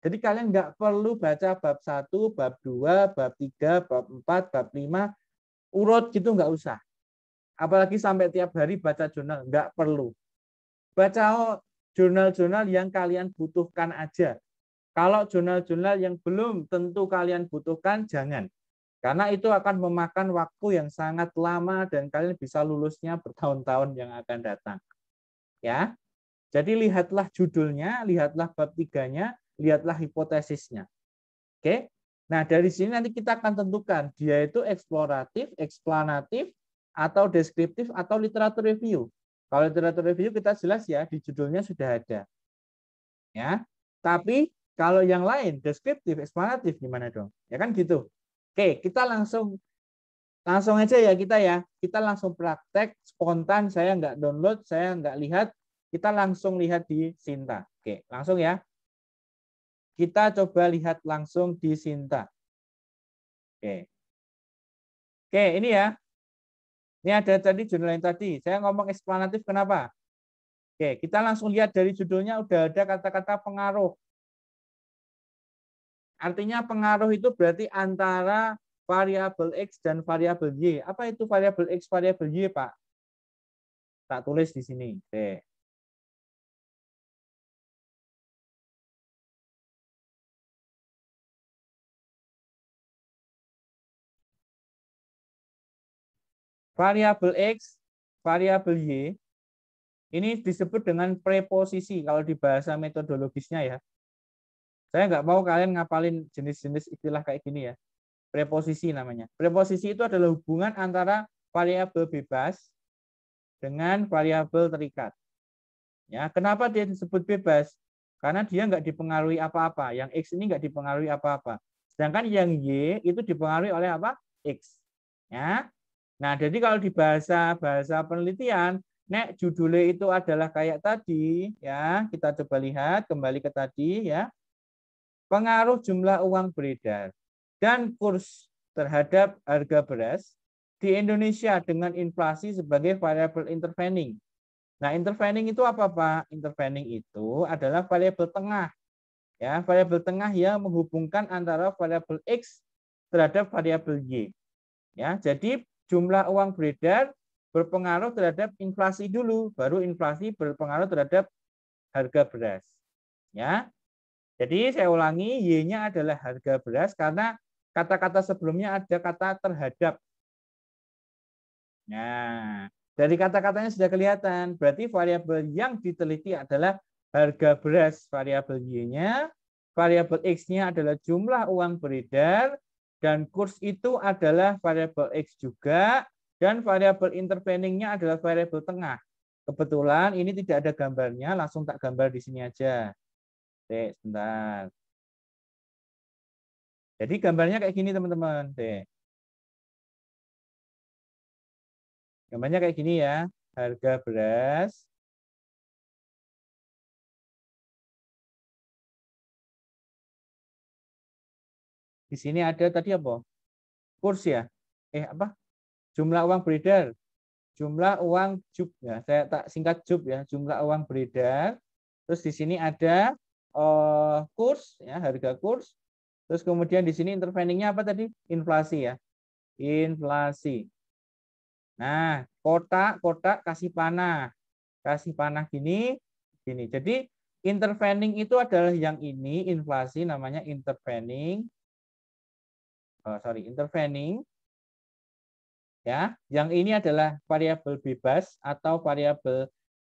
Jadi kalian nggak perlu baca bab 1, bab 2, bab 3, bab 4, bab 5, urut gitu nggak usah. Apalagi sampai tiap hari baca jurnal, nggak perlu. Baca jurnal-jurnal yang kalian butuhkan aja. Kalau jurnal-jurnal yang belum tentu kalian butuhkan, jangan. Karena itu akan memakan waktu yang sangat lama dan kalian bisa lulusnya bertahun-tahun yang akan datang. Ya. Jadi lihatlah judulnya, lihatlah bab 3-nya, lihatlah hipotesisnya. Oke. Nah, dari sini nanti kita akan tentukan dia itu eksploratif, eksplanatif, atau deskriptif, atau literatur review. Kalau literatur review kita jelas ya, di judulnya sudah ada. Ya. Tapi kalau yang lain, deskriptif, eksplanatif, gimana dong? Ya kan gitu. Oke, kita langsung aja ya kita ya. Kita langsung praktek, spontan, saya nggak download, saya nggak lihat. Kita langsung lihat di Sinta. Oke, langsung ya. Kita coba lihat langsung di Sinta. Oke. Oke, ini ya. Ini ada tadi judul yang tadi. Saya ngomong eksplanatif kenapa? Oke, kita langsung lihat dari judulnya udah ada kata-kata pengaruh. Artinya pengaruh itu berarti antara variabel X dan variabel Y. Apa itu variabel X, variabel Y, Pak? Tak tulis di sini. Oke. Variabel X, variabel Y, ini disebut dengan preposisi kalau di bahasa metodologisnya ya. Saya nggak mau kalian ngapalin jenis-jenis istilah kayak gini ya. Preposisi namanya. Preposisi itu adalah hubungan antara variabel bebas dengan variabel terikat. Ya, kenapa dia disebut bebas? Karena dia nggak dipengaruhi apa-apa. Yang X ini nggak dipengaruhi apa-apa. Sedangkan yang Y itu dipengaruhi oleh apa? X. Ya. Nah, jadi kalau di bahasa penelitian, nek judulnya itu adalah kayak tadi, ya. Kita coba lihat kembali ke tadi, ya. Pengaruh jumlah uang beredar dan kurs terhadap harga beras di Indonesia dengan inflasi sebagai variabel intervening. Nah, intervening itu apa, Pak? Intervening itu adalah variabel tengah. Ya, variabel tengah yang menghubungkan antara variabel X terhadap variabel Y. Ya, jadi jumlah uang beredar berpengaruh terhadap inflasi dulu, baru inflasi berpengaruh terhadap harga beras. Ya. Jadi saya ulangi, Y-nya adalah harga beras karena kata-kata sebelumnya ada kata terhadap. Nah, dari kata-katanya sudah kelihatan, berarti variabel yang diteliti adalah harga beras, variabel Y-nya, variabel X-nya adalah jumlah uang beredar, dan kurs itu adalah variabel X juga, dan variabel interveningnya adalah variabel tengah. Kebetulan ini tidak ada gambarnya, langsung tak gambar di sini aja. Oke, sebentar. Jadi gambarnya kayak gini teman-teman. Gambarnya kayak gini ya, harga beras. Di sini ada tadi apa? Kurs ya? Apa? Jumlah uang beredar. Jumlah uang JUB ya. Saya tak singkat JUB ya. Jumlah uang beredar. Terus di sini ada kurs ya, harga kurs. Terus kemudian di sini interveningnya apa tadi? Inflasi ya. Inflasi. Nah, kotak kasih panah. Kasih panah gini. Jadi intervening itu adalah yang ini, inflasi namanya intervening. Intervening. Ya, yang ini adalah variabel bebas atau variabel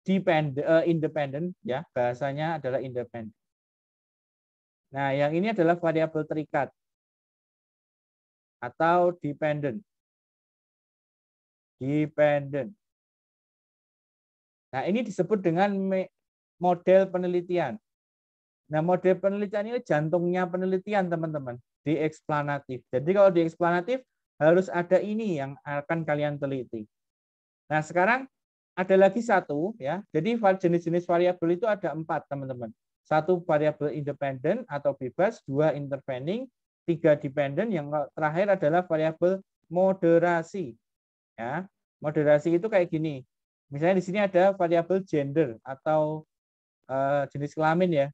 independent ya, bahasanya adalah independent. Nah, yang ini adalah variabel terikat atau dependent. Dependent. Nah, ini disebut dengan model penelitian. Nah, model penelitian ini jantungnya penelitian, teman-teman, di eksplanatif. Jadi kalau di eksplanatif harus ada ini yang akan kalian teliti. Nah, sekarang ada lagi satu ya. Jadi jenis-jenis variabel itu ada 4, teman-teman. 1 variabel independen atau bebas, 2 intervening, 3 dependent, yang terakhir adalah variabel moderasi. Ya, moderasi itu kayak gini. Misalnya di sini ada variabel gender atau jenis kelamin ya.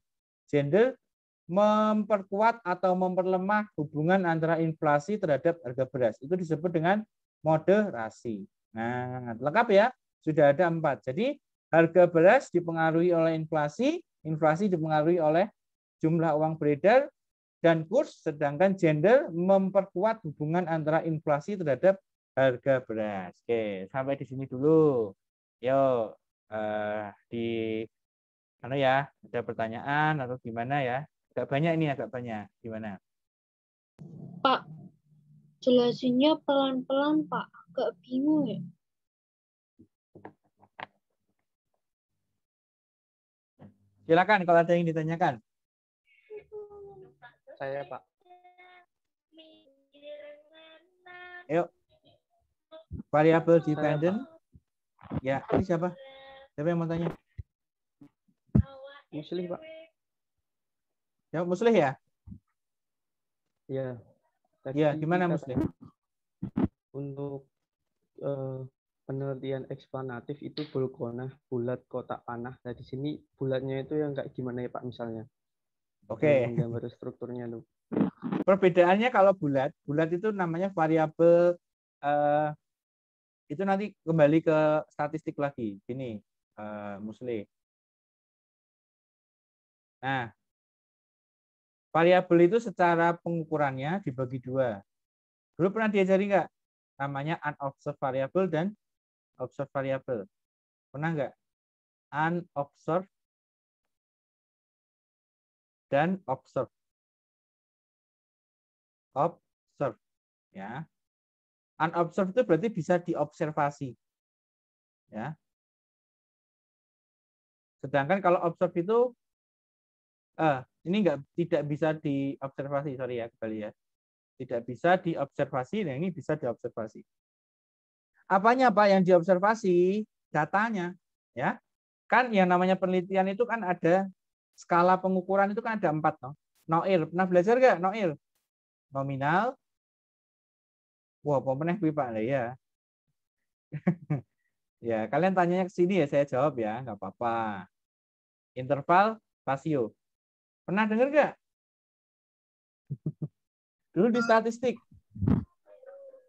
Gender memperkuat atau memperlemah hubungan antara inflasi terhadap harga beras. Itu disebut dengan moderasi. Nah, lengkap ya. Sudah ada 4. Jadi harga beras dipengaruhi oleh inflasi, inflasi dipengaruhi oleh jumlah uang beredar dan kurs, sedangkan gender memperkuat hubungan antara inflasi terhadap harga beras. Oke, sampai di sini dulu. Yuk, di ya, ada pertanyaan atau gimana ya? Agak banyak ini, agak banyak. Gimana? Pak, jelasinnya pelan-pelan, Pak. Agak bingung ya. Silakan kalau ada yang ditanyakan. Saya, Pak. Yuk. Variable dependent. Ya, ini siapa? Siapa yang mau tanya? Muslih, Pak. Ya, Muslih ya? Iya. Iya, gimana Muslih? Untuk penelitian eksplanatif itu bulgonah, bulat, kotak panah. Nah, di sini bulatnya itu yang kayak gimana ya, Pak, misalnya? Oke. Gambar strukturnya tuh. Perbedaannya kalau bulat itu namanya variabel itu nanti kembali ke statistik lagi. Gini, Muslih. Nah, variabel itu secara pengukurannya dibagi dua. Dulu pernah diajari nggak? Namanya unobserved variable dan observed variable. Pernah nggak? Unobserved dan observed. Observe, ya. Unobserved itu berarti bisa diobservasi, ya. Sedangkan kalau observe itu ini tidak bisa diobservasi, sorry ya, kembali ya. Tidak bisa diobservasi, dan ini bisa diobservasi. Apanya Pak yang diobservasi? Datanya, ya. Kan yang namanya penelitian itu kan ada skala pengukuran itu kan ada 4, no? NOIR, pernah belajar nggak NOIR? Nominal. Wah, pemenang Pak lah ya. Ya, kalian tanyanya ke sini ya, saya jawab ya, nggak apa-apa. Interval, rasio. Pernah dengar nggak? Dulu di statistik.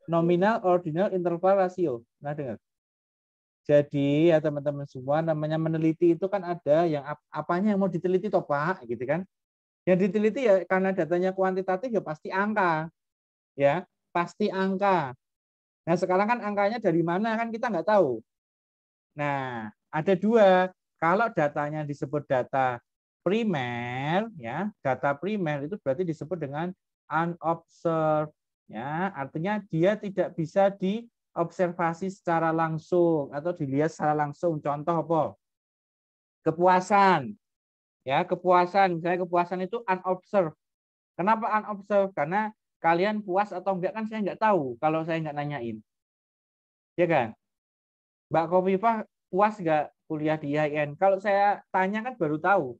Nominal, ordinal, interval, rasio. Pernah dengar? Jadi ya teman-teman semua, namanya meneliti itu kan ada yang apanya yang mau diteliti toh Pak, gitu kan? Yang diteliti ya karena datanya kuantitatif ya pasti angka. Ya, pasti angka. Nah, sekarang kan angkanya dari mana kan kita nggak tahu. Nah, ada dua. Kalau datanya disebut data primer, ya, data primer itu berarti disebut dengan unobserved, ya, artinya dia tidak bisa diobservasi secara langsung atau dilihat secara langsung. Contoh apa? Kepuasan, ya, kepuasan. Misalnya kepuasan itu unobserved. Kenapa unobserved? Karena kalian puas atau enggak kan saya nggak tahu kalau saya nggak nanyain, ya kan? Mbak Khofifah puas nggak kuliah di IAIN? Kalau saya tanya kan baru tahu,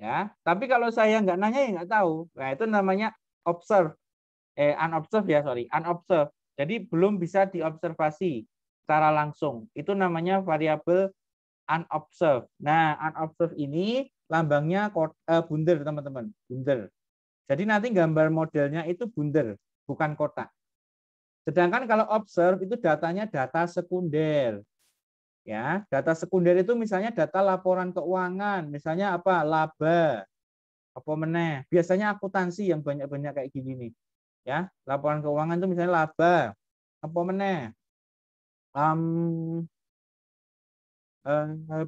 ya. Tapi kalau saya nggak nanya ya nggak tahu. Nah itu namanya unobserved ya, sorry, unobserved. Jadi belum bisa diobservasi secara langsung. Itu namanya variabel unobserved. Nah unobserved ini lambangnya bundar teman-teman, bundar. Jadi nanti gambar modelnya itu bundar, bukan kotak. Sedangkan kalau observe itu datanya data sekunder. Ya, data sekunder itu misalnya data laporan keuangan, misalnya apa? Laba. Apa meneh? Biasanya akuntansi yang banyak-banyak kayak gini nih. Ya, laporan keuangan itu misalnya laba. Apa meneh?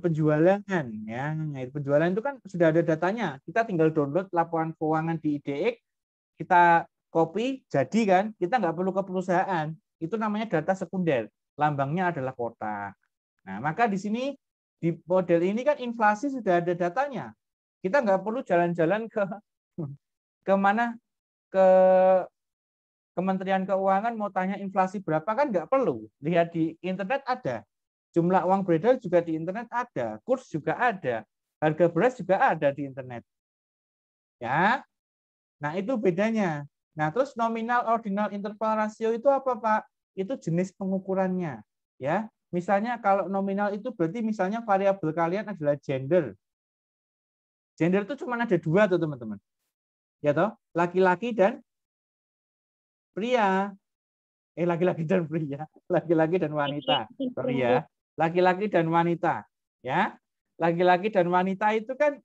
Penjualan ya. Penjualan itu kan sudah ada datanya. Kita tinggal download laporan keuangan di IDX, kita copy, jadi kan? Kita nggak perlu ke perusahaan. Itu namanya data sekunder. Lambangnya adalah kotak. Nah, maka di sini di model ini kan inflasi sudah ada datanya. Kita nggak perlu jalan-jalan ke mana, ke Kementerian Keuangan mau tanya inflasi berapa kan nggak perlu. Lihat di internet ada. Jumlah uang beredar juga di internet ada. Kurs juga ada. Harga beras juga ada di internet. Ya. Nah, itu bedanya. Nah, terus nominal, ordinal, interval, rasio itu apa, Pak? Itu jenis pengukurannya. Ya. Misalnya kalau nominal itu berarti misalnya variabel kalian adalah gender. Gender itu cuma ada 2 tuh teman-teman. Ya toh, laki-laki dan pria. Laki-laki dan pria, laki-laki dan wanita. Sorry ya, laki-laki dan wanita. Ya, laki-laki dan wanita itu kan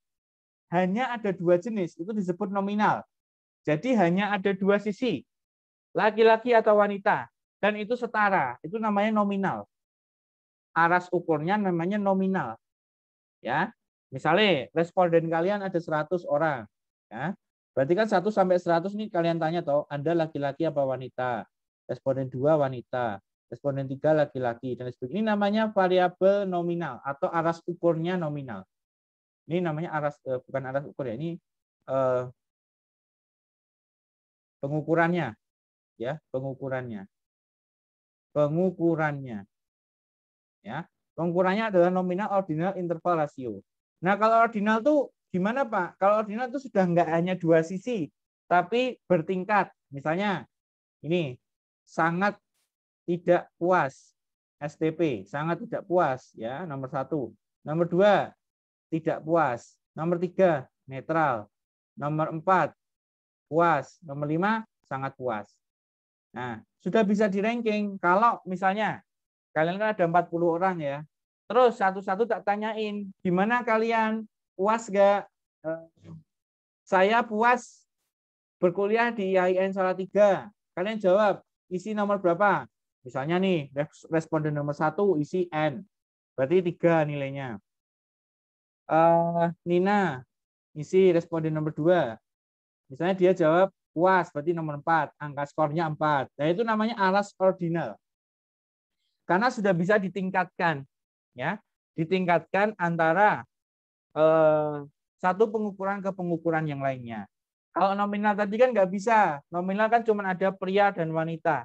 hanya ada 2 jenis, itu disebut nominal. Jadi hanya ada 2 sisi, laki-laki atau wanita, dan itu setara, itu namanya nominal. Aras ukurnya namanya nominal. Ya. Misalnya responden kalian ada 100 orang. Ya. Berarti kan 1 sampai 100 nih kalian tanya toh, Anda laki-laki apa wanita? Responden 2 wanita, responden 3 laki-laki dan sebagainya. Ini namanya variabel nominal atau aras ukurnya nominal. Ini namanya aras bukan aras ukur ya, ini pengukurannya ya, pengukurannya. Ya. Pengukurannya adalah nominal, ordinal, interval, rasio. Nah, kalau ordinal tuh gimana, Pak? Kalau ordinal itu sudah nggak hanya 2 sisi, tapi bertingkat. Misalnya, ini sangat tidak puas, STP, sangat tidak puas, ya, nomor 1. Nomor 2, tidak puas. Nomor 3, netral. Nomor 4, puas. Nomor 5, sangat puas. Nah, sudah bisa di ranking. Kalau misalnya, kalian kan ada 40 orang ya, terus satu-satu tak tanyain, gimana kalian? Puas gak? Saya puas berkuliah di IAIN Salatiga. Kalian jawab, isi nomor berapa? Misalnya nih, responden nomor 1 isi N. Berarti 3 nilainya. Nina, isi responden nomor 2. Misalnya dia jawab puas, berarti nomor 4. Angka skornya 4. Nah, itu namanya aras ordinal. Karena sudah bisa ditingkatkan. Ya, ditingkatkan antara satu pengukuran ke pengukuran yang lainnya. Kalau nominal tadi kan nggak bisa. Nominal kan cuma ada pria dan wanita.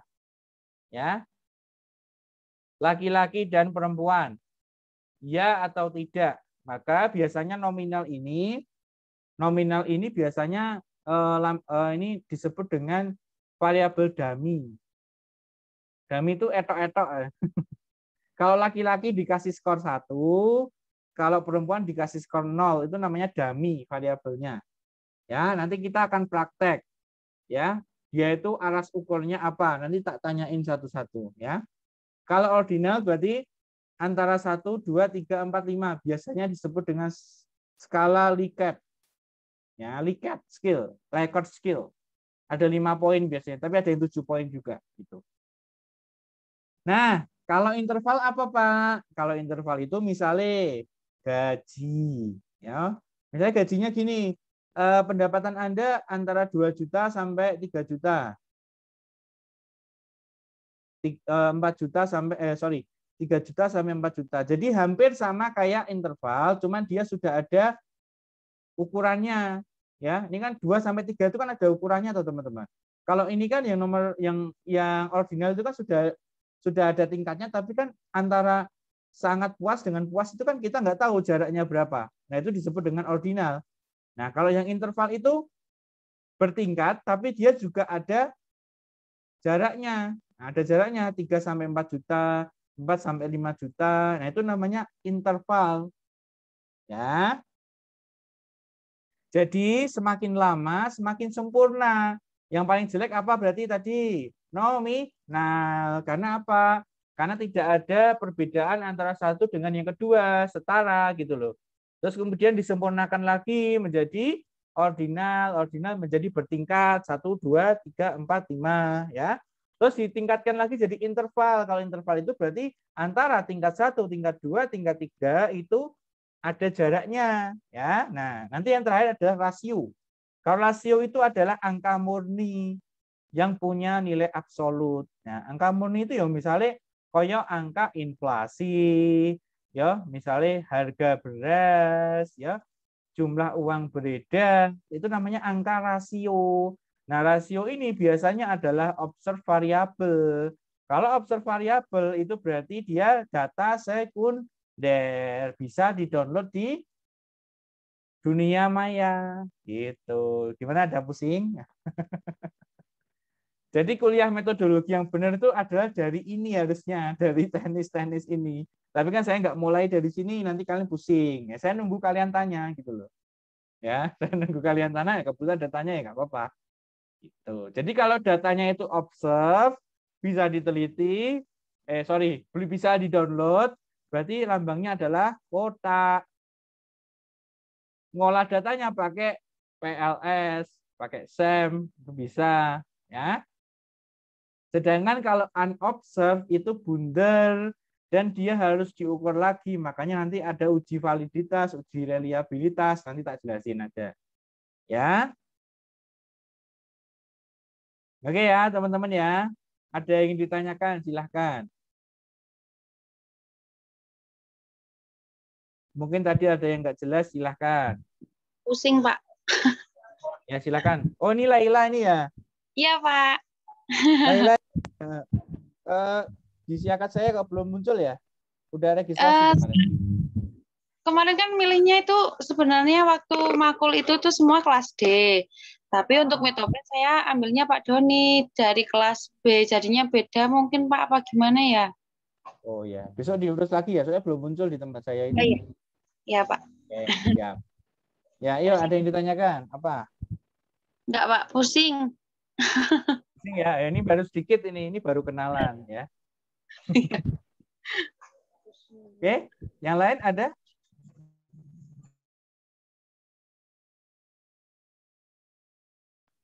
Ya. Laki-laki dan perempuan. Ya atau tidak. Maka biasanya nominal ini biasanya ini disebut dengan variabel dummy. Dummy itu etok-etok. Kalau laki-laki dikasih skor 1, kalau perempuan dikasih skor 0, itu namanya dummy variabelnya. Ya, nanti kita akan praktek. Ya, dia itu aras ukurnya apa? Nanti tak tanyain satu-satu, ya. Kalau ordinal berarti antara 1, 2, 3, 4, 5. Biasanya disebut dengan skala Likert. Ya, Likert skill, record skill. Ada 5 poin biasanya, tapi ada yang 7 poin juga gitu. Nah, kalau interval apa, Pak? Kalau interval itu misalnya gaji, ya. Misalnya gajinya gini, pendapatan Anda antara 2 juta sampai 3 juta. 4 juta sampai 3 juta sampai 4 juta. Jadi hampir sama kayak interval, cuman dia sudah ada ukurannya, ya. Ini kan 2 sampai 3 itu kan ada ukurannya tuh, teman-teman. Kalau ini kan yang nomor yang ordinal itu kan sudah ada tingkatnya, tapi kan antara sangat puas dengan puas itu kan kita nggak tahu jaraknya berapa. Nah, itu disebut dengan ordinal. Nah, kalau yang interval itu bertingkat, tapi dia juga ada jaraknya. Nah, ada jaraknya 3 sampai 4 juta, 4 sampai 5 juta. Nah, itu namanya interval. Ya. Jadi semakin lama semakin sempurna. Yang paling jelek apa berarti tadi? Nominal. Karena apa? Karena tidak ada perbedaan antara satu dengan yang kedua, setara gitu loh. Terus kemudian disempurnakan lagi menjadi ordinal, ordinal menjadi bertingkat 1, 2, 3, 4, 5 ya. Terus ditingkatkan lagi jadi interval. Kalau interval itu berarti antara tingkat 1, tingkat 2, tingkat 3 itu ada jaraknya ya. Nah, nanti yang terakhir adalah rasio. Kalau rasio itu adalah angka murni yang punya nilai absolut. Nah, angka murni itu ya misalnya koyo angka inflasi, ya, misalnya harga beras, ya, jumlah uang beredar, itu namanya angka rasio. Nah, rasio ini biasanya adalah observed variable. Kalau observed variable itu berarti dia data sekunder, bisa di-download di dunia maya gitu. Gimana, ada pusing? Jadi kuliah metodologi yang benar itu adalah dari ini harusnya, dari teknis-teknis ini. Tapi kan saya nggak mulai dari sini, nanti kalian pusing. Ya, saya nunggu kalian tanya gitu loh. Ya, saya nunggu kalian tanya, ya kebetulan datanya ya nggak apa-apa. Gitu. Jadi kalau datanya itu observe, bisa diteliti, bisa di-download, berarti lambangnya adalah kotak. Ngolah datanya pakai PLS, pakai SEM, itu bisa, ya. Sedangkan kalau unobserved itu bundel, dan dia harus diukur lagi. Makanya nanti ada uji validitas, uji reliabilitas, nanti tak jelasin aja. Ya. Oke ya, teman-teman ya. Ada yang ingin ditanyakan, silahkan. Mungkin tadi ada yang nggak jelas, silahkan. Pusing, Pak. Ya, silahkan. Oh, ini Laila ini ya. Iya, Pak. Laila, di siakat saya kok belum muncul ya? Udah registrasi kemarin. Kemarin kan milihnya itu sebenarnya waktu makul itu tuh semua kelas D. Tapi untuk metode saya ambilnya Pak Doni dari kelas B. Jadinya beda mungkin Pak, apa gimana ya? Oh ya, besok diurus lagi ya, soalnya belum muncul di tempat saya ini. Oh, iya. Ya, Pak. Oke, siap. Ya, ayo ada yang ditanyakan? Apa? Enggak, Pak. Pusing. Pusing ya, ini baru sedikit ini baru kenalan ya. Oke, yang lain ada?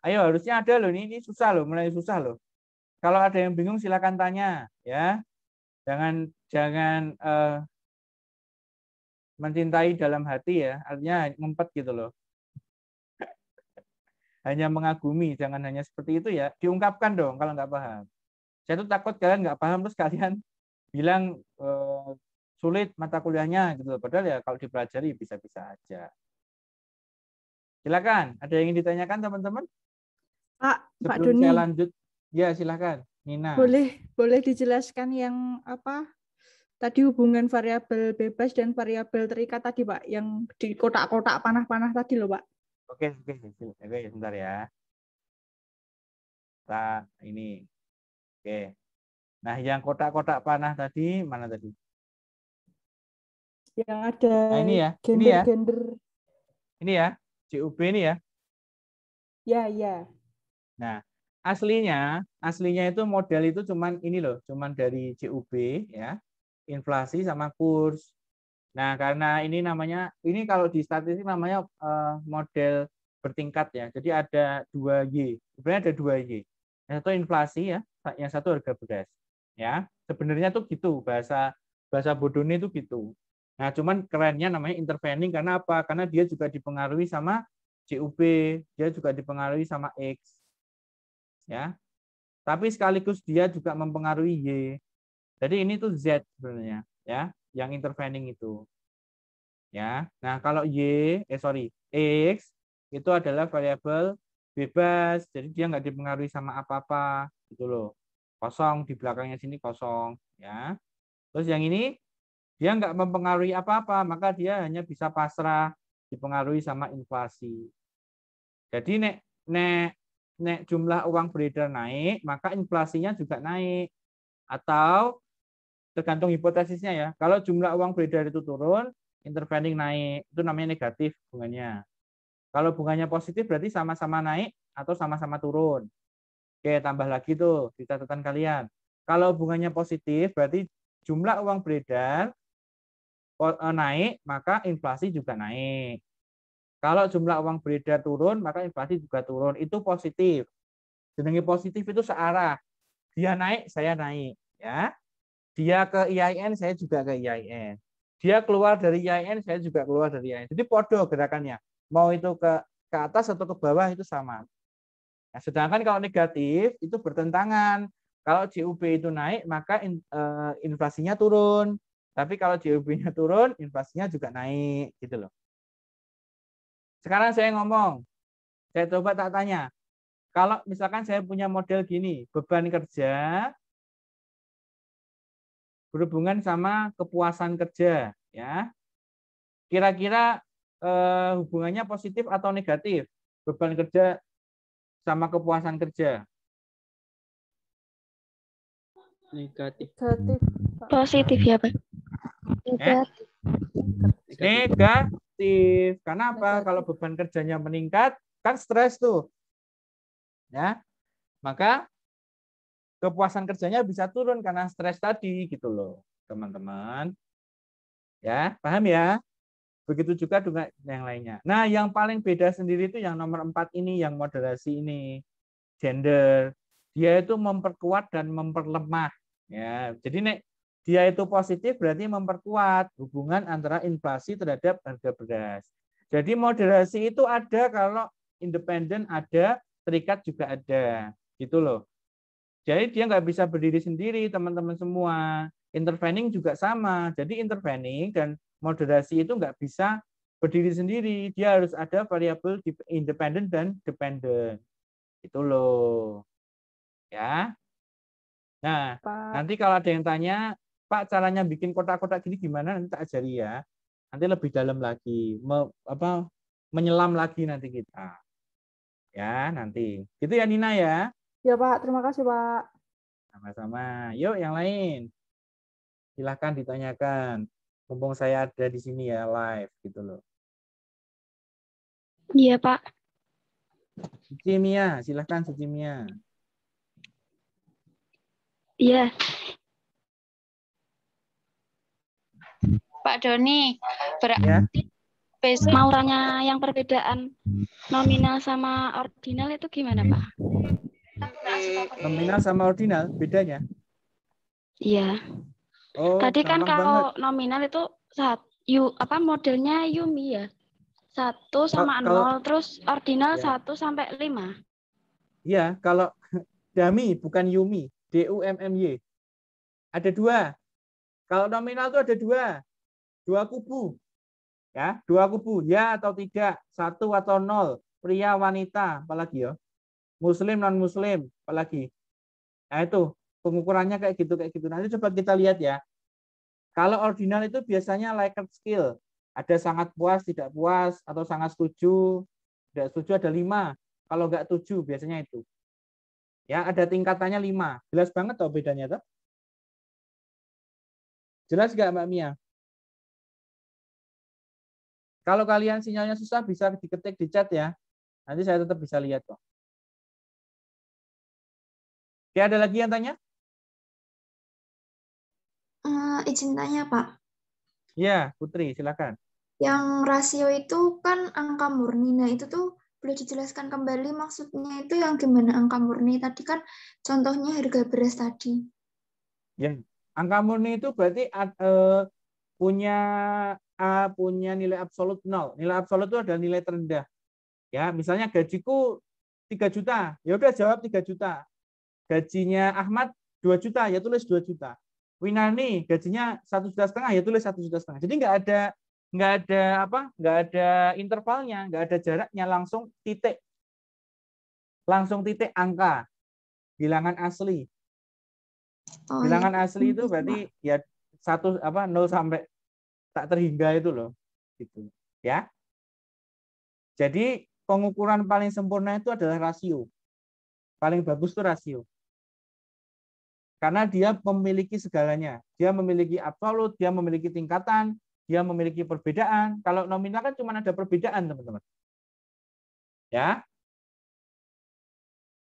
Ayo, harusnya ada loh, ini susah loh, mulai susah loh. Kalau ada yang bingung silakan tanya ya. Jangan mencintai dalam hati ya, artinya ngempet gitu loh. Hanya mengagumi, jangan hanya seperti itu ya. Diungkapkan dong kalau nggak paham. Saya tuh takut kalian nggak paham terus kalian bilang sulit mata kuliahnya gitu loh. Padahal ya kalau dipelajari bisa-bisa aja. Silakan, ada yang ingin ditanyakan teman-teman? Pak Sebelum Doni. saya lanjut, ya silakan, Nina. Boleh dijelaskan yang apa? Tadi hubungan variabel bebas dan variabel terikat tadi, Pak, yang di kotak-kotak panah-panah tadi loh, Pak. Oke, sebentar ya. Nah, ini. Oke. Nah, yang kotak-kotak panah tadi mana tadi? Yang ada nah, ini ya. gender-gender. Ini ya, CUB ini ya. Ya. Nah, aslinya itu model itu cuman ini loh, cuman dari CUB ya, inflasi sama kurs. Nah, karena ini namanya, ini kalau di statistik namanya model bertingkat ya. Jadi ada 2Y. Sebenarnya ada 2Y. Yang satu inflasi ya, yang satu harga beras. Ya, sebenarnya tuh gitu, bahasa bodohnya itu gitu. Nah, cuman kerennya namanya intervening karena apa? Karena dia juga dipengaruhi sama CUB, dia juga dipengaruhi sama X. Ya. Tapi sekaligus dia juga mempengaruhi Y. Jadi ini tuh Z sebenarnya, ya, yang intervening itu. Ya. Nah, kalau X itu adalah variabel bebas, jadi dia nggak dipengaruhi sama apa-apa gitu loh. Kosong di belakangnya sini kosong, ya. Terus yang ini dia nggak mempengaruhi apa-apa, maka dia hanya bisa pasrah, dipengaruhi sama inflasi. Jadi nek jumlah uang beredar naik, maka inflasinya juga naik. Atau tergantung hipotesisnya ya. Kalau jumlah uang beredar itu turun, intervening naik. Itu namanya negatif bunganya. Kalau bunganya positif berarti sama-sama naik atau sama-sama turun. Oke, tambah lagi tuh di catatan kalian. Kalau bunganya positif berarti jumlah uang beredar naik, maka inflasi juga naik. Kalau jumlah uang beredar turun, maka inflasi juga turun. Itu positif. Jenenge positif itu searah. Dia naik, saya naik. Ya. Dia ke IAIN, saya juga ke IAIN. Dia keluar dari IAIN, saya juga keluar dari IAIN. Jadi podo gerakannya. Mau itu ke atas atau ke bawah itu sama. Nah, sedangkan kalau negatif itu bertentangan. Kalau CUB itu naik, maka inflasinya turun. Tapi kalau CUB-nya turun, inflasinya juga naik. Gitu loh. Sekarang saya ngomong. Saya coba tak tanya. Kalau misalkan saya punya model gini, beban kerja berhubungan sama kepuasan kerja, ya. Kira-kira hubungannya positif atau negatif? Beban kerja sama kepuasan kerja? Negatif. Positif ya, Pak. Negatif. Karena apa? Kalau beban kerjanya meningkat, kan stres tuh. Ya. Maka kepuasan kerjanya bisa turun karena stres tadi gitu loh, teman-teman. Ya, paham ya? Begitu juga dengan yang lainnya. Nah, yang paling beda sendiri itu yang nomor 4 ini, yang moderasi ini. Gender. Dia itu memperkuat dan memperlemah. Ya, jadi dia itu positif berarti memperkuat hubungan antara inflasi terhadap harga beras. Jadi moderasi itu ada kalau independen ada, terikat juga ada. Gitu loh. Jadi dia nggak bisa berdiri sendiri, teman-teman semua. Intervening juga sama. Jadi intervening dan moderasi itu nggak bisa berdiri sendiri. Dia harus ada variabel independen dan dependen. Itu loh. Ya. Nah, Pak. nanti kalau ada yang tanya, Pak caranya bikin kotak-kotak gini gimana? Nanti tak ajari ya. Nanti lebih dalam lagi. Menyelam lagi nanti kita. Ya, nanti. Gitu ya Nina ya. Ya Pak, terima kasih Pak. Sama-sama. Yuk yang lain. Silahkan ditanyakan. Mumpung saya ada di sini ya live gitu loh. Iya, Pak. Suci Mia, silahkan Suci Mia. Iya. Pak Doni, Ya. berarti besok Mau tanya yang perbedaan nominal sama ordinal itu gimana, Pak? Nominal sama ordinal bedanya? Iya. Oh, Tadi kan gampang kalau banget. nominal itu modelnya Yumi ya. 1 sama Kalau 0, terus ordinal ya. 1 sampai 5. Iya, kalau Dami bukan Yumi, DUMMY. Ada 2. Kalau nominal itu ada 2. 2 kubu. Ya, 2 kubu, ya atau tidak, 1 atau 0, pria wanita, apalagi ya. Muslim non muslim, apalagi. Nah, itu pengukurannya kayak gitu. Nanti coba kita lihat ya. Kalau ordinal itu biasanya Likert skill. Ada sangat puas, tidak puas, atau sangat setuju, tidak setuju ada 5. Kalau nggak 7 biasanya itu. Ya, ada tingkatannya 5. Jelas banget toh bedanya toh? Jelas nggak Mbak Mia? Kalau kalian sinyalnya susah bisa diketik di chat ya. Nanti saya tetap bisa lihat kok. Oke, ada lagi yang tanya? Izin tanya Pak, Ya, Putri, silakan. yang rasio itu kan angka murni. Nah itu tuh boleh dijelaskan kembali maksudnya itu yang gimana angka murni? Tadi kan contohnya harga beras tadi. Ya, angka murni itu berarti punya nilai absolut 0. Nilai absolut itu adalah nilai terendah. Ya, misalnya gajiku 3 juta, ya udah jawab 3 juta. Gajinya Ahmad 2 juta, ya tulis 2 juta. Winani gajinya 1,5 juta, ya tulis 1,5 juta. Jadi nggak ada intervalnya, nggak ada jaraknya, langsung titik angka, bilangan asli. Oh, Bilangan iya. asli itu berarti ya 0 sampai tak terhingga itu loh, gitu ya. Jadi pengukuran paling sempurna itu adalah rasio. Paling bagus itu rasio. Karena dia memiliki segalanya. Dia memiliki absolut, dia memiliki tingkatan, dia memiliki perbedaan. Kalau nominal kan cuma ada perbedaan, teman-teman. Ya.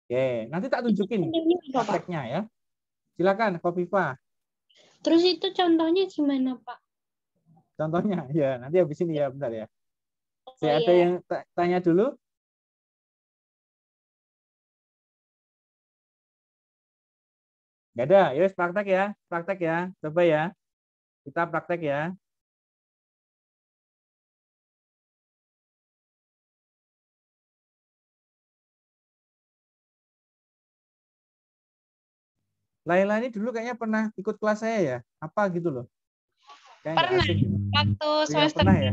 Oke, nanti tak tunjukin prakteknya ya. Silakan, Kofifa. Terus itu contohnya gimana, Pak? Contohnya, ya nanti habis ini ya, bentar ya. Saya ada iya. yang tanya dulu. Nggak ada, yuk praktek ya. Coba ya. Kita praktek ya. Laila ini dulu kayaknya pernah ikut kelas saya ya. Apa gitu loh. Kayak nggak pernah asing gitu. waktu Iya, semester pernah ya.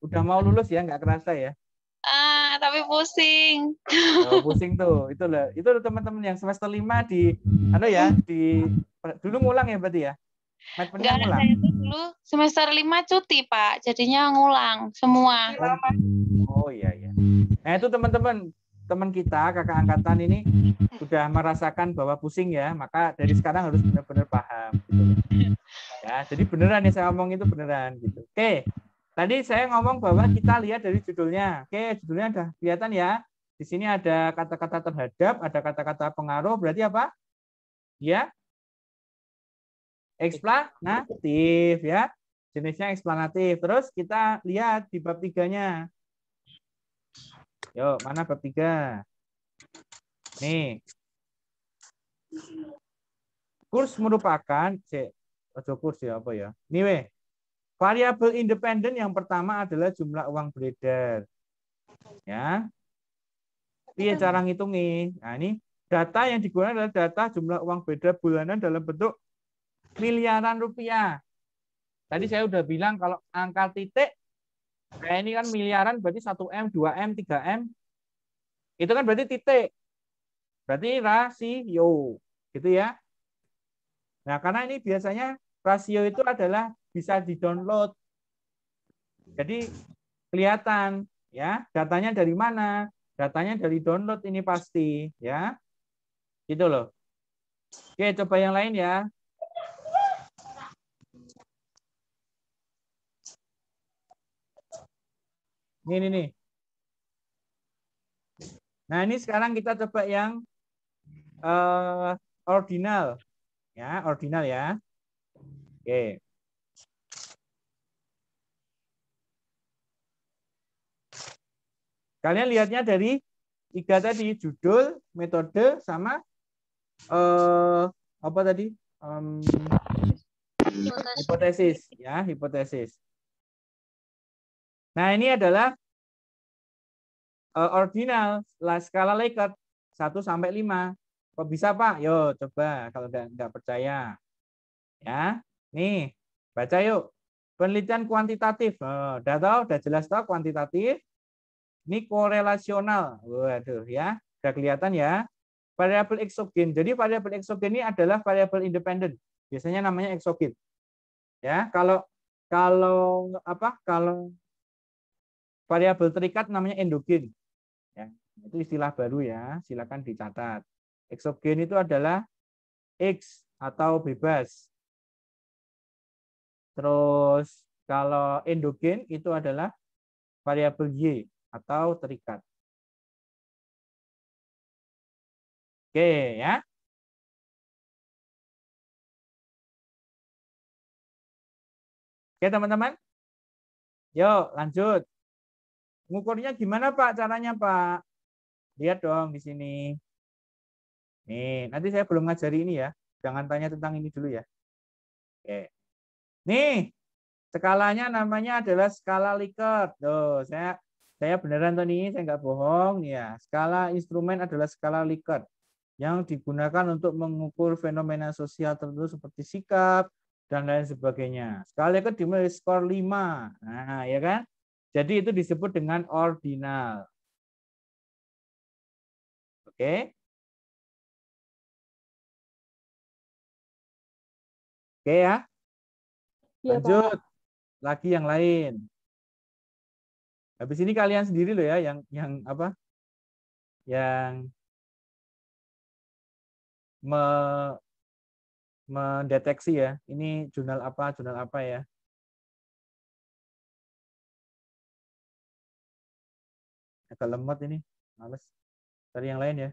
Udah mau lulus ya, nggak kerasa ya. tapi pusing. Oh, pusing tuh. Itu loh teman-teman yang semester 5 dulu ngulang ya berarti ya. Matematika Enggak, ngulang. saya tuh dulu semester 5 cuti, Pak. Jadinya ngulang semua. Oh iya. Nah itu teman kita kakak angkatan ini sudah merasakan bahwa pusing ya, maka dari sekarang harus benar-benar paham gitu. Ya, jadi beneran yang saya ngomong itu beneran gitu. Oke. Tadi saya ngomong bahwa kita lihat dari judulnya. Oke, judulnya udah kelihatan ya. Di sini ada kata-kata terhadap, ada kata-kata pengaruh, berarti apa? Ya. Eksplanatif ya. Jenisnya eksplanatif. Terus kita lihat di bab 3-nya. Yuk, mana bab 3? Nih. Kurs merupakan kurs ya apa ya? Ini weh. Variabel independen yang pertama adalah jumlah uang beredar. Ya. Ini cara ngitungin. Nah, ini data yang digunakan adalah data jumlah uang beredar bulanan dalam bentuk miliaran rupiah. Tadi saya udah bilang kalau angka titik kayak ini kan miliaran berarti 1M, 2M, 3M. Itu kan berarti titik. Berarti rasio. Gitu ya. Nah, karena ini biasanya rasio itu adalah bisa di-download. Jadi kelihatan ya, datanya dari mana? Datanya dari download ini pasti ya. Gitu loh. Oke, coba yang lain ya. Ini nih. Nah, ini sekarang kita coba yang ordinal. Ya, ordinal ya. Oke. Kalian lihatnya dari 3 tadi, judul, metode, sama apa tadi? Hipotesis, ya, hipotesis. Nah, ini adalah ordinal, skala Likert 1 sampai 5. Kok bisa, Pak? Yo, coba kalau nggak percaya. Ya, nih, baca yuk. Penelitian kuantitatif. Udah tahu, udah jelas tahu kuantitatif. Ini korelasional. Waduh ya, udah kelihatan ya. Variabel eksogen. Jadi variabel eksogen ini adalah variabel independen. Biasanya namanya eksogen. Ya, kalau variabel terikat namanya endogen. Ya, itu istilah baru ya, silakan dicatat. Eksogen itu adalah X atau bebas. Terus kalau endogen itu adalah variabel Y atau terikat. Oke ya. Oke teman-teman. Yuk lanjut. Ngukurnya gimana Pak caranya Pak? Lihat dong di sini. Nih, nanti saya belum ngajari ini ya. Jangan tanya tentang ini dulu ya. Oke. Nih, skalanya namanya adalah skala Likert. Tuh, saya beneran tuh nih, saya nggak bohong nih ya. Skala instrumen adalah skala Likert yang digunakan untuk mengukur fenomena sosial tertentu seperti sikap dan lain sebagainya. Skala Likert dimulai dari skor 5. Nah, ya kan? Jadi itu disebut dengan ordinal. Oke? Oke ya? Lanjut. Lagi yang lain. Habis ini kalian sendiri loh ya yang apa? Yang mendeteksi ya. Ini jurnal apa ya. Agak lemot ini. Males. Cari yang lain ya.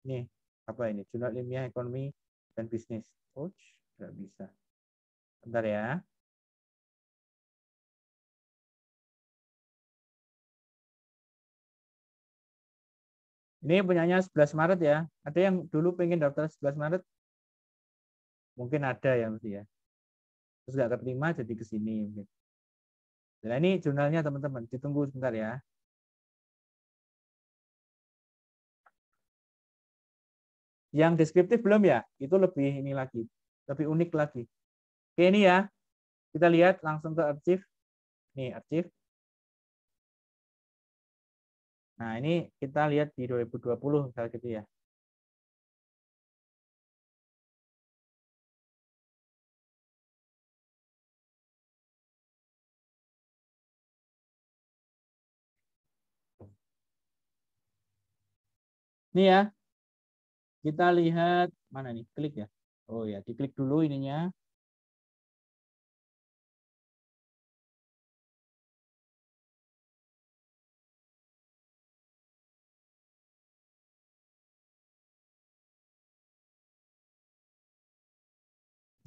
Nih, apa ini? Jurnal ilmiah ekonomi dan bisnis. Ouch, nggak bisa. Bentar ya. Ini punyanya 11 Maret ya. Ada yang dulu pengen daftar 11 Maret? Mungkin ada ya mesti ya. Terus nggak keterima jadi ke sini mungkin. Nah, ini jurnalnya teman-teman. Ditunggu sebentar ya. Yang deskriptif belum ya? Itu lebih ini lagi. Lebih unik lagi. Oke ini ya. Kita lihat langsung ke archive. Nih archive. Nah ini kita lihat di 2020 misalnya gitu ya. Ini ya. Kita lihat mana nih? Klik ya. Oh ya, diklik dulu ininya.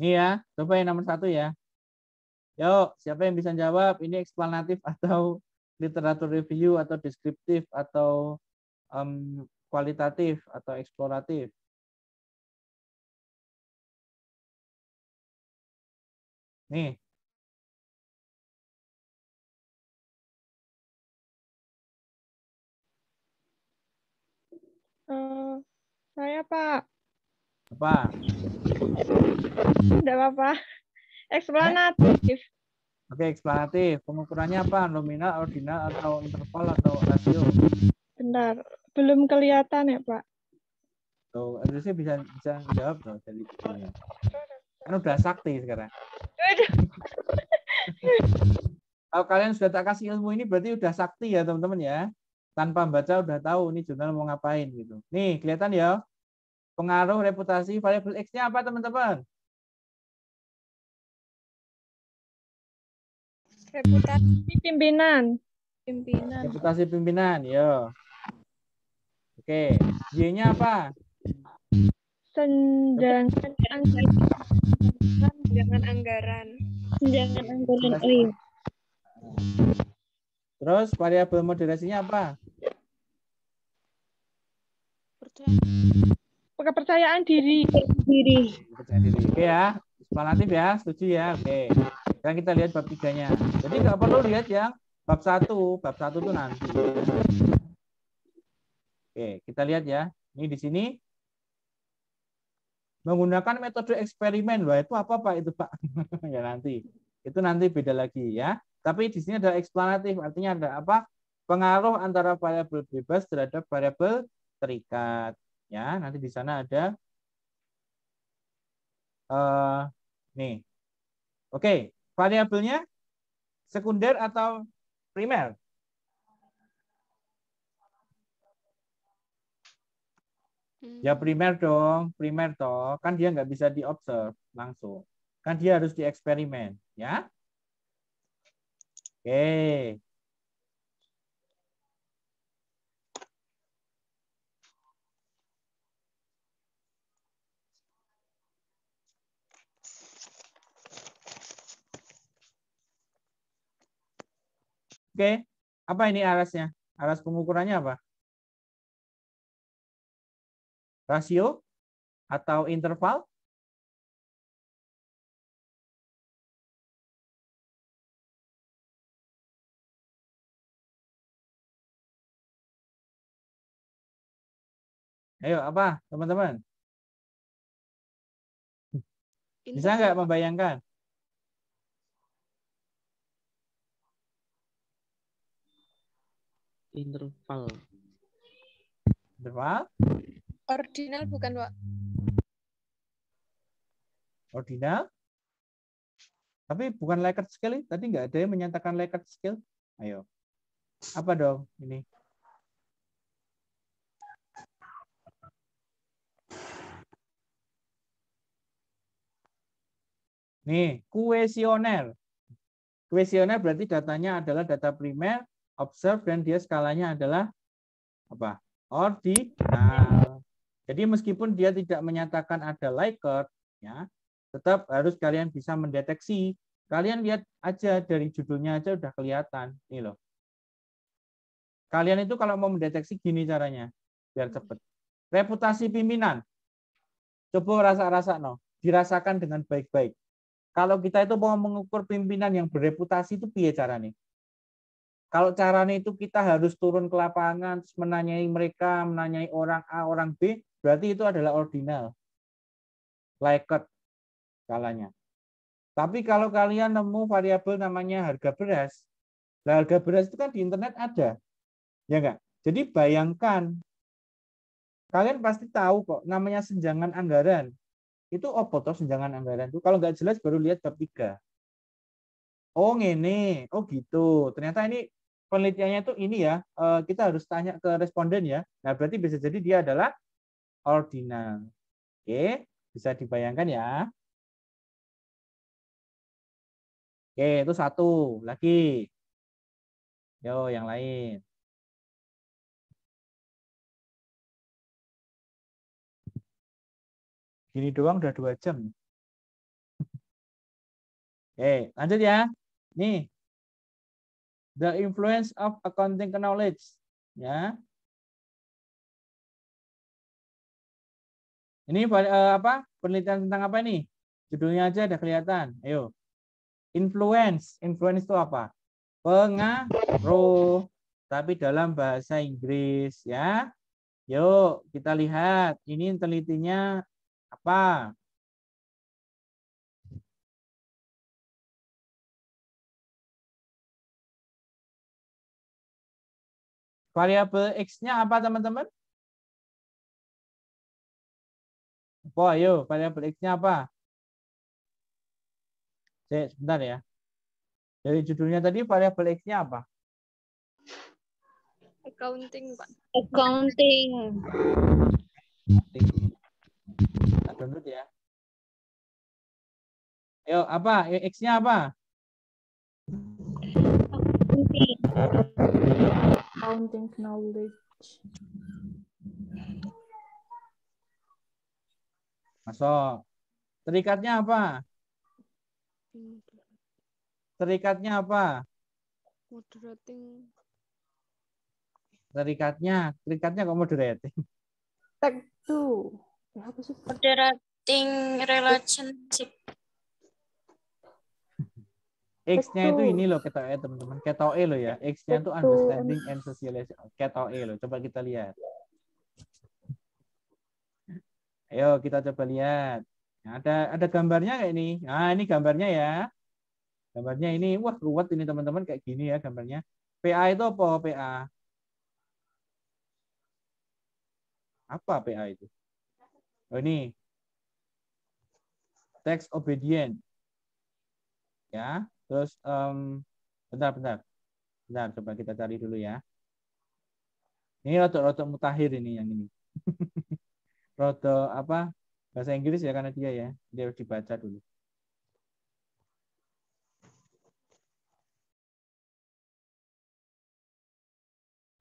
Ini ya, coba yang nomor 1 ya. Yuk, siapa yang bisa jawab? Ini eksplanatif atau literatur review atau deskriptif atau kualitatif atau eksploratif? Nih. Saya Pak. Apa? Tidak apa-apa. Eksplanatif. Oke, eksplanatif. Pengukurannya apa? Nominal, ordinal, atau interval, atau rasio? Bentar, belum kelihatan ya Pak. Tuh, harusnya bisa jawab tuh dari ini. Kan udah sakti sekarang. Kalau kalian sudah tak kasih ilmu ini berarti udah sakti ya teman-teman ya. Tanpa baca udah tahu ini jurnal mau ngapain gitu. Nih, kelihatan ya. Pengaruh reputasi variabel X-nya apa teman-teman? Reputasi pimpinan. Reputasi pimpinan, ya. Oke, Y-nya apa? Senjangan anggaran. Jangan anggaran. Senjangan anggaran. Oh iya. Terus variabel moderasinya apa? Kepercayaan diri. Percaya diri. Oke ya, eksplanatif ya, setuju ya. Oke. Sekarang kita lihat bab 3-nya. Jadi nggak perlu lihat yang bab 1. Bab 1 itu nanti. Oke, kita lihat ya. Ini di sini menggunakan metode eksperimen. Wah, itu apa Pak? Itu Pak. Ya nanti. Itu nanti beda lagi ya. Tapi di sini ada eksplanatif, artinya ada apa? Pengaruh antara variabel bebas terhadap variabel terikat. Ya, nanti di sana ada nih. Oke, variabelnya sekunder atau primer? Ya primer dong, primer toh. Kan dia nggak bisa diobserve langsung. Kan dia harus dieksperimen, ya. Oke. Oke, apa ini arasnya? Aras pengukurannya apa? Rasio atau interval? Ayo, apa teman-teman? Bisa nggak membayangkan? Interval. Interval? Ordinal bukan, Pak? Ordinal? Tapi bukan Likert scale. Tadi nggak ada yang menyatakan Likert scale. Ayo. Apa dong ini? Nih, kuesioner. Kuesioner berarti datanya adalah data primer, observe, dan dia skalanya adalah apa? Ordinal. Jadi meskipun dia tidak menyatakan ada Likert, ya, tetap harus kalian bisa mendeteksi. Kalian lihat aja dari judulnya aja udah kelihatan. Ini loh. Kalian itu kalau mau mendeteksi gini caranya, biar cepet. Reputasi pimpinan. Coba rasa-rasa no, dirasakan dengan baik-baik. Kalau kita itu mau mengukur pimpinan yang bereputasi itu piye caranya? Kalau caranya itu kita harus turun ke lapangan, terus menanyai mereka, menanyai orang A, orang B, berarti itu adalah ordinal. Likert skalanya. Tapi kalau kalian nemu variabel namanya harga beras, nah harga beras itu kan di internet ada, ya enggak? Jadi bayangkan, kalian pasti tahu kok namanya senjangan anggaran. Itu apa toh senjangan anggaran itu? Kalau nggak jelas baru lihat bab 3. Oh ini, oh gitu. Ternyata ini penelitiannya tuh ini ya. Kita harus tanya ke responden ya. Nah berarti bisa jadi dia adalah ordinal. Oke, bisa dibayangkan ya. Oke, itu satu lagi. Yo, yang lain. Gini doang udah 2 jam. Oke, lanjut ya. Nih, the influence of accounting knowledge. Ya. Ini apa? Penelitian tentang apa nih? Judulnya aja udah kelihatan. Ayo. Influence. Influence itu apa? Pengaruh. Tapi dalam bahasa Inggris ya. Yuk kita lihat. Ini telitinya apa? Variabel X-nya apa teman-teman? Oh, ayo, variabel X-nya apa? Sebentar ya. Dari judulnya tadi variabel X-nya apa? Accounting, Pak. Accounting. Kita download ya. Ayo, apa? X-nya apa? Accounting knowledge. Masuk. Terikatnya apa? Terikatnya apa? Moderating. Terikatnya kok moderating? Tag 2. Ya, apa sih? Moderating relationship. X-nya itu Betul. ini loh, ketoe teman-teman. Ketoe loh ya. X-nya itu Betul. understanding and socialization. Ketoe loh. Coba kita lihat. Ayo kita coba lihat. Nah, ada gambarnya kayak ini. Nah, ini gambarnya ya. Gambarnya ini, wah ruwet ini teman-teman kayak gini ya gambarnya. PA itu apa? PA. Apa PA itu? Oh ini. Text obedient. Ya. Terus bentar. Bentar, coba kita cari dulu ya. Ini rotok-rotok mutakhir ini yang ini. Rotok apa? Bahasa Inggris ya karena dia ya. Dia harus dibaca dulu.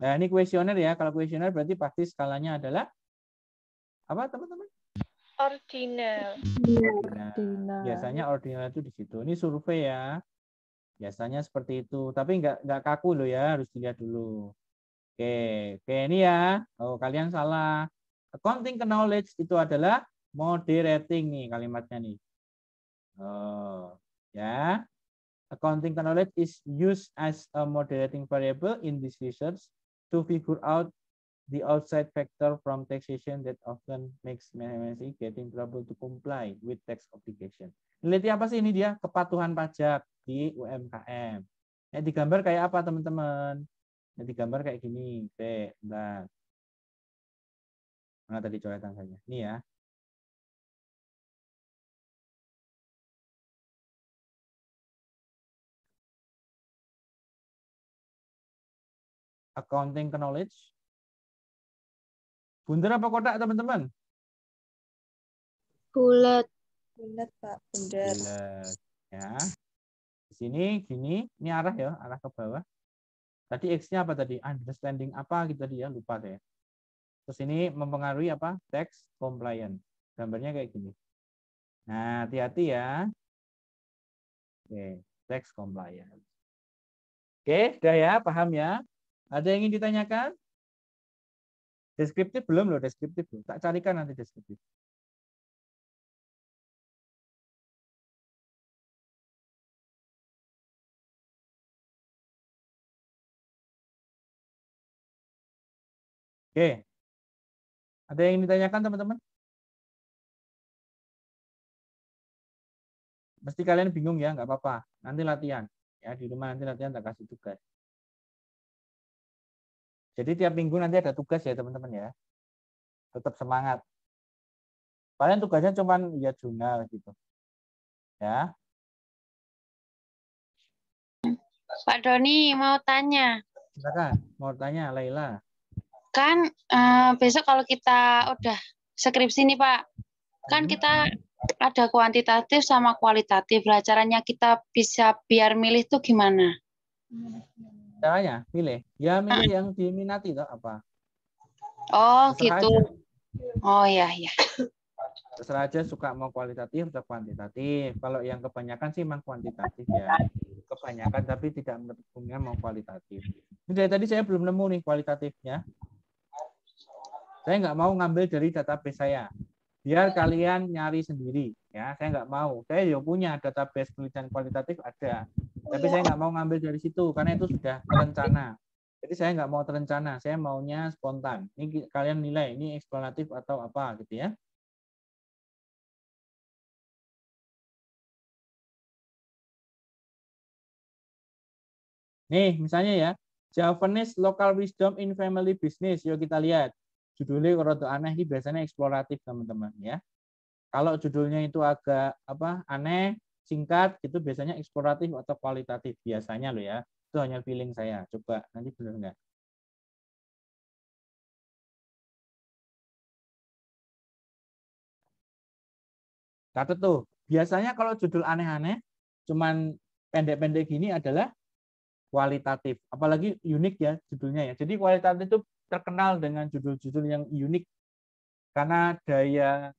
Nah, ini kuesioner ya. Kalau kuesioner berarti pasti skalanya adalah apa, teman-teman? Ordinal. Ordinal. Biasanya ordinal itu di situ. Ini survei ya. Biasanya seperti itu. Tapi nggak kaku loh ya. Harus dilihat dulu. Oke ini ya. Oh, kalian salah. Accounting knowledge itu adalah moderating nih kalimatnya nih. Oh, ya. Accounting knowledge is used as a moderating variable in this research to figure out the outside factor from taxation that often makes MSI getting trouble to comply with tax obligation. Neliti apa sih ini dia? Kepatuhan pajak di UMKM. Nah, digambar kayak apa teman-teman? Nah, digambar kayak gini. Oke, bentar. Mana tadi coretan saya? Ini ya. Accounting knowledge. Bundar apa kotak teman-teman? Bulat. Bulat, Pak. Bundar. Bulat. Ya. Di sini gini, ini arah ya, arah ke bawah. Tadi X-nya apa tadi? Understanding apa gitu tadi ya, lupa saya. Terus ini mempengaruhi apa? Tax compliance. Gambarnya kayak gini. Nah, hati-hati ya. Oke, tax compliance. Oke, sudah ya, paham ya? Ada yang ingin ditanyakan? Deskriptif belum loh, deskriptif belum. Tak carikan nanti deskriptif. Oke. Ada yang ingin ditanyakan teman-teman? Mesti kalian bingung ya, nggak apa-apa. Nanti latihan. Ya, di rumah nanti latihan tak kasih tugas. Jadi tiap minggu nanti ada tugas ya teman-teman ya. Tetap semangat. Kalian tugasnya cuma lihat jurnal gitu. Ya. Pak Doni mau tanya. Silakan, mau tanya Laila. Kan besok kalau kita udah skripsi nih Pak, kan kita ada kuantitatif sama kualitatif. Lah caranya kita bisa biar milih tuh gimana? Caranya milih. Ya milih yang diminati toh apa? Oh Terserah gitu. aja. Oh ya ya. Terserah aja suka mau kualitatif atau kuantitatif. Kalau yang kebanyakan sih memang kuantitatif ya. Kebanyakan tapi tidak menutup kemungkinan mau kualitatif. Ini dari tadi saya belum nemu nih kualitatifnya. Saya nggak mau ngambil dari database saya. Biar kalian nyari sendiri. Ya, saya nggak mau. Saya ya punya database penelitian kualitatif ada. Tapi saya nggak mau ngambil dari situ karena itu sudah terencana. Jadi saya nggak mau terencana. Saya maunya spontan. Ini kalian nilai ini eksploratif atau apa gitu ya. Nih, misalnya ya, Javanese Local Wisdom in Family Business. Yuk kita lihat. Judulnya rada aneh ini biasanya eksploratif, teman-teman ya. Kalau judulnya itu agak apa aneh, singkat, itu biasanya eksploratif atau kualitatif biasanya loh ya. Itu hanya feeling saya. Coba nanti benar nggak? Catat tuh. Biasanya kalau judul aneh-aneh, cuman pendek-pendek gini adalah kualitatif. Apalagi unik ya judulnya ya. Jadi kualitatif itu terkenal dengan judul-judul yang unik karena daya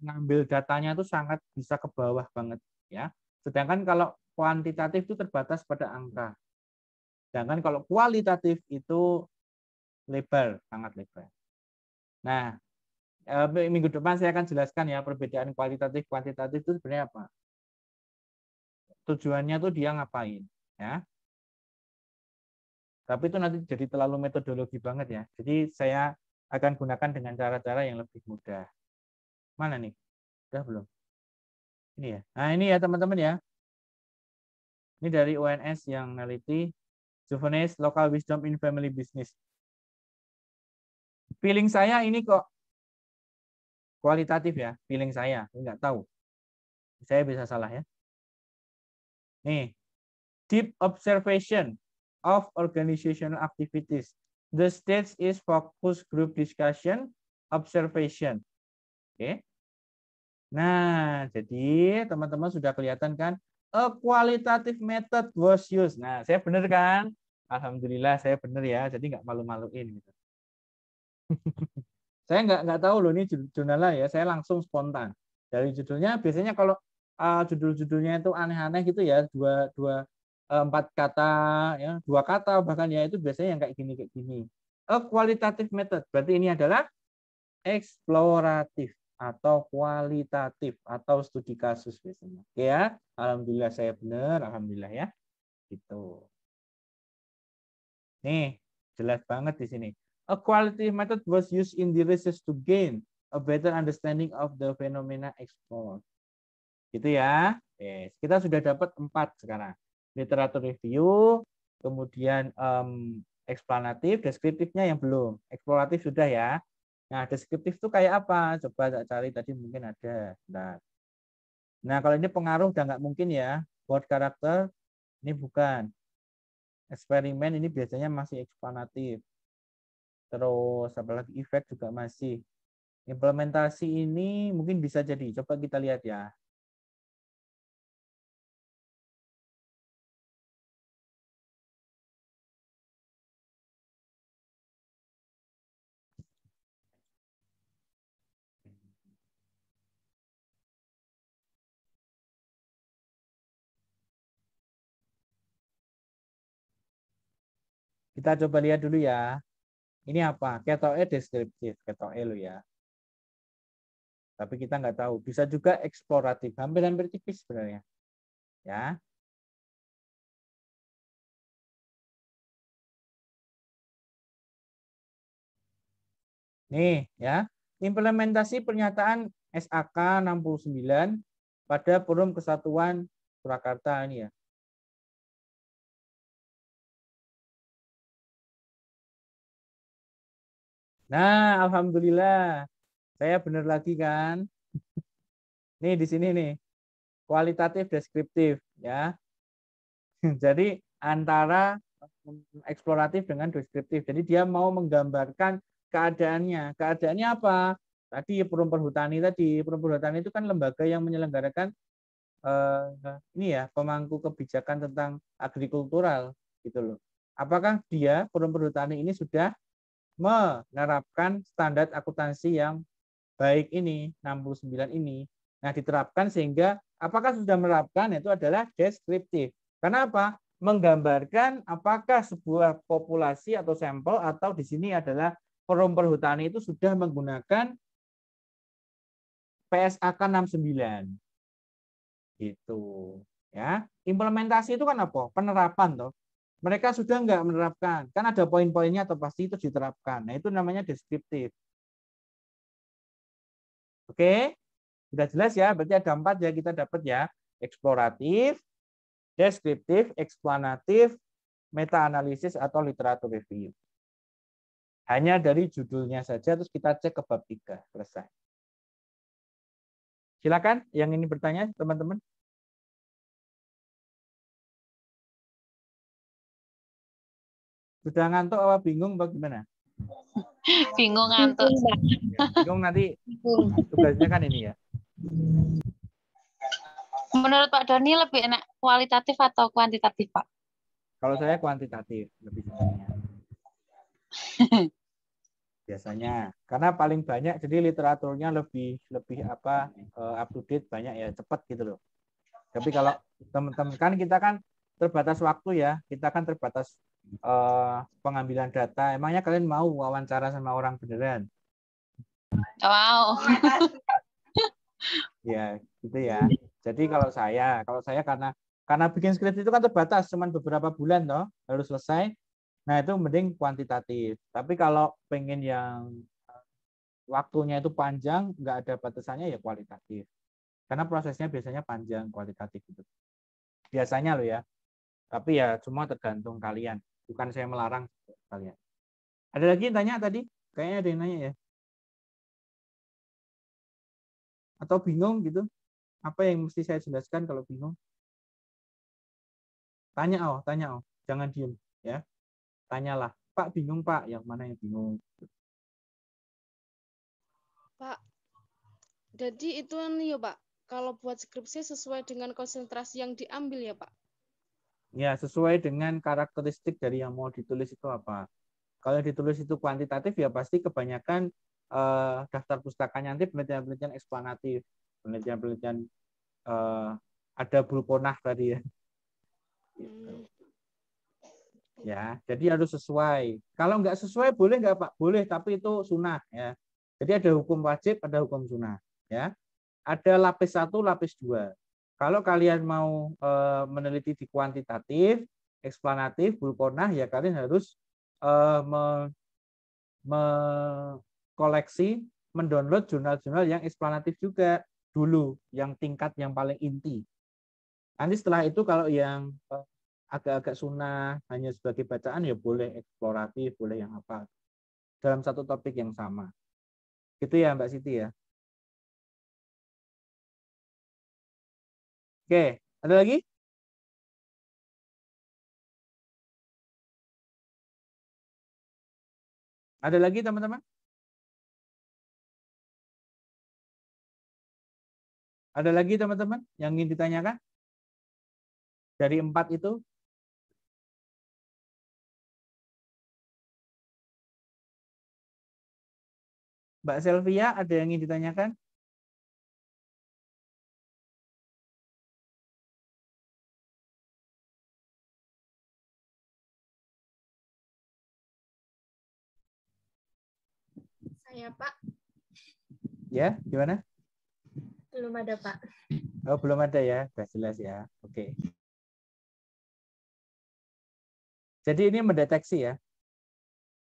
ngambil datanya itu sangat bisa ke bawah banget ya. Sedangkan kalau kuantitatif itu terbatas pada angka. Sedangkan kalau kualitatif itu lebar, sangat lebar. Nah, minggu depan saya akan jelaskan ya perbedaan kualitatif kuantitatif itu sebenarnya apa. Tujuannya tuh dia ngapain ya. Tapi itu nanti jadi terlalu metodologi banget ya. Jadi saya akan gunakan dengan cara-cara yang lebih mudah. Mana nih? Udah belum? Ini ya. Nah, ini ya teman-teman ya. Ini dari UNS yang neliti Javanese Local Wisdom in Family Business. Feeling saya ini kok kualitatif ya, feeling saya. Enggak tahu. Saya bisa salah ya. Nih, deep observation of organizational activities. The stage is focus group discussion, observation. Oke. Nah, jadi teman-teman sudah kelihatan kan? A qualitative method was used. Nah, saya benar kan? Alhamdulillah saya benar ya. Jadi nggak malu-maluin gitu. Saya nggak tahu loh ini jurnalnya ya. Saya langsung spontan. Dari judulnya biasanya kalau judul-judulnya itu aneh-aneh gitu ya, empat kata ya, 2 kata bahkan ya itu biasanya yang kayak gini. A qualitative method berarti ini adalah eksploratif atau kualitatif atau studi kasus biasanya. Oke ya, alhamdulillah saya benar, alhamdulillah ya. Gitu. Nih, jelas banget di sini. A qualitative method was used in the research to gain a better understanding of the phenomena explored. Gitu ya. Yes. Kita sudah dapat 4 sekarang. Literatur review, kemudian eksplanatif, deskriptifnya yang belum. Eksploratif sudah ya. Nah, deskriptif itu kayak apa? Coba cari tadi mungkin ada. Nah, kalau ini pengaruh udah nggak mungkin ya. Word karakter ini bukan. Eksperimen ini biasanya masih eksplanatif. Terus apalagi efek juga masih. Implementasi ini mungkin bisa jadi. Coba kita lihat ya. Kita coba lihat dulu ya. Ini apa? Ketoe deskriptif. Ketoe lo ya. Tapi kita nggak tahu. Bisa juga eksploratif. Hampir-hampir tipis sebenarnya. Ya. Nih ya. Implementasi pernyataan SAK 69 pada Forum Kesatuan Surakarta ini ya. Nah, alhamdulillah. Saya benar lagi kan? Nih di sini nih. Kualitatif deskriptif ya. Jadi antara eksploratif dengan deskriptif. Jadi dia mau menggambarkan keadaannya. Keadaannya apa? Tadi Forum Perhutani tadi. Forum Perhutani itu kan lembaga yang menyelenggarakan ini ya, pemangku kebijakan tentang agrikultural gitu loh. Apakah dia Forum Perhutani ini sudah menerapkan standar akuntansi yang baik ini, 69 ini. Nah, diterapkan sehingga apakah sudah menerapkan itu adalah deskriptif. Karena apa? Menggambarkan apakah sebuah populasi atau sampel atau di sini adalah Forum Perhutani itu sudah menggunakan PSAK 69. Gitu. Ya, implementasi itu kan apa? Penerapan toh. Mereka sudah nggak menerapkan. Kan ada poin-poinnya atau pasti itu diterapkan. Nah, itu namanya deskriptif. Oke? Sudah jelas ya? Berarti ada 4 ya kita dapat ya. Eksploratif, deskriptif, eksplanatif, meta-analisis atau literatur review. Hanya dari judulnya saja, terus kita cek ke bab 3. Selesai. Silakan yang ini bertanya, teman-teman. Sudah ngantuk apa bingung bagaimana? Bingung ngantuk. Bingung nanti tugasnya kan ini ya. Menurut Pak Doni lebih enak kualitatif atau kuantitatif, Pak? Kalau saya kuantitatif lebih sukanya. Biasanya karena paling banyak jadi literaturnya lebih up to date, banyak ya, cepat gitu loh. Tapi kalau teman-teman kan kita kan terbatas waktu ya, kita kan terbatas pengambilan data. Emangnya kalian mau wawancara sama orang beneran? Wow. Ya, gitu ya. Jadi kalau saya karena bikin skrip itu kan terbatas, cuman beberapa bulan toh harus selesai. Nah, itu mending kuantitatif. Tapi kalau pengen yang waktunya itu panjang, nggak ada batasannya ya kualitatif. Karena prosesnya biasanya panjang kualitatif itu. Biasanya loh ya. Tapi ya cuma tergantung kalian. Bukan saya melarang kalian. Ada lagi yang tanya tadi? Kayaknya ada yang nanya ya. Atau bingung gitu? Apa yang mesti saya jelaskan kalau bingung? Tanya oh. Jangan diem ya. Tanyalah. Pak bingung Pak, yang mana yang bingung? Pak, jadi itu nih ya Pak, kalau buat skripsi sesuai dengan konsentrasi yang diambil ya Pak? Ya, sesuai dengan karakteristik dari yang mau ditulis itu apa. Kalau ditulis itu kuantitatif ya pasti kebanyakan daftar pustaka nanti penelitian-penelitian eksplanatif, penelitian-penelitian ada Bulkonah tadi ya. Gitu. Ya, jadi harus sesuai. Kalau nggak sesuai boleh nggak Pak? Boleh, tapi itu sunnah ya. Jadi ada hukum wajib, ada hukum sunnah ya. Ada lapis 1, lapis 2. Kalau kalian mau meneliti di kuantitatif, eksplanatif, Bulkonah ya kalian harus koleksi, mendownload jurnal-jurnal yang eksplanatif juga dulu, yang tingkat yang paling inti. Nanti setelah itu kalau yang agak-agak sunnah, hanya sebagai bacaan, ya boleh eksploratif, boleh yang apa. Dalam satu topik yang sama. Gitu ya Mbak Siti ya. Oke, ada lagi? Ada lagi teman-teman? Ada lagi teman-teman yang ingin ditanyakan? Dari 4 itu? Mbak Selvia, ada yang ingin ditanyakan? Saya Pak, Ya, gimana? belum ada Pak. Oh, belum ada ya, sudah jelas ya. Oke. Jadi ini mendeteksi ya.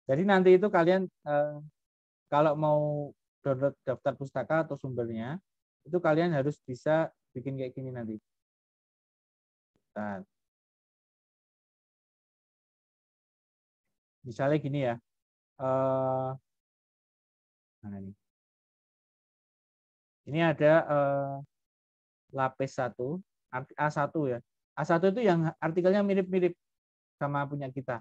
Jadi nanti itu kalian kalau mau download daftar pustaka atau sumbernya, itu kalian harus bisa bikin kayak gini nanti. Nah, misalnya gini ya. Mana nih? Ini ada lapis 1, A1 ya. A1 itu yang artikelnya mirip-mirip sama punya kita.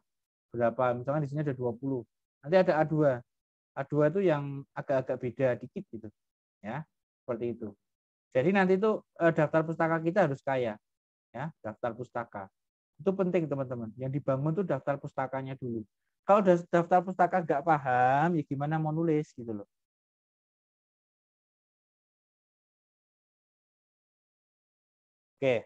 Berapa? Misalnya di sini ada 20. Nanti ada A2. A2 itu yang agak-agak beda dikit gitu. Ya, seperti itu. Jadi nanti itu daftar pustaka kita harus kaya. Ya, daftar pustaka. Itu penting teman-teman. Yang dibangun tuh daftar pustakanya dulu. Kalau daftar pustaka nggak paham, ya gimana mau nulis gitu loh. Oke.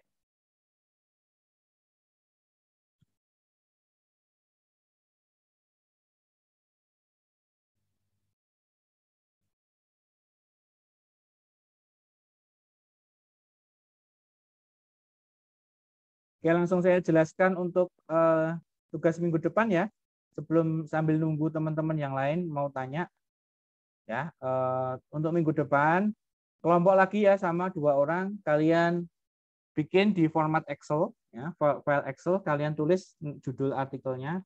Oke, langsung saya jelaskan untuk tugas minggu depan ya. Sebelum sambil nunggu teman-teman yang lain mau tanya. Ya, untuk minggu depan kelompok lagi ya sama 2 orang, kalian bikin di format Excel ya, file Excel, kalian tulis judul artikelnya,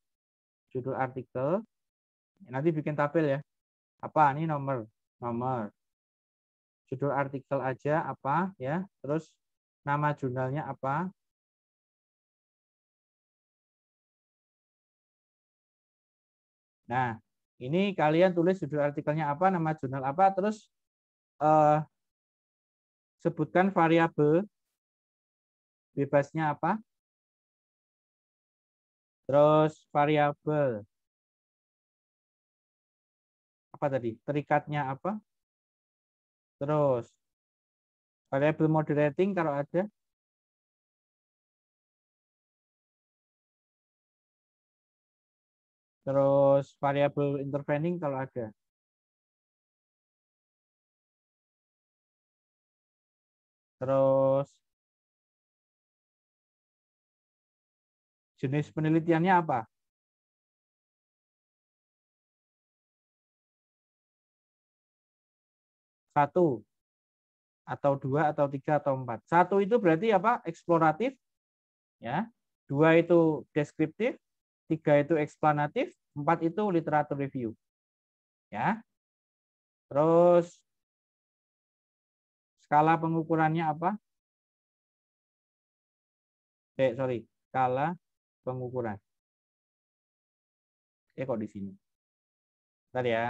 judul artikel. Nanti bikin tabel ya. Apa ini nomor judul artikel aja apa ya, terus nama jurnalnya apa. Nah, ini kalian tulis judul artikelnya apa, nama jurnal apa, terus sebutkan variabel bebasnya apa, terus variabel apa tadi, terikatnya apa, terus variabel moderating kalau ada, terus variabel intervening kalau ada. Terus jenis penelitiannya apa? Satu atau 2 atau 3 atau 4. 1 itu berarti apa? Eksploratif, ya. 2 itu deskriptif, 3 itu eksplanatif, 4 itu literatur review, ya. Terus skala pengukurannya apa? Skala pengukuran. Kok di sini? Bentar ya,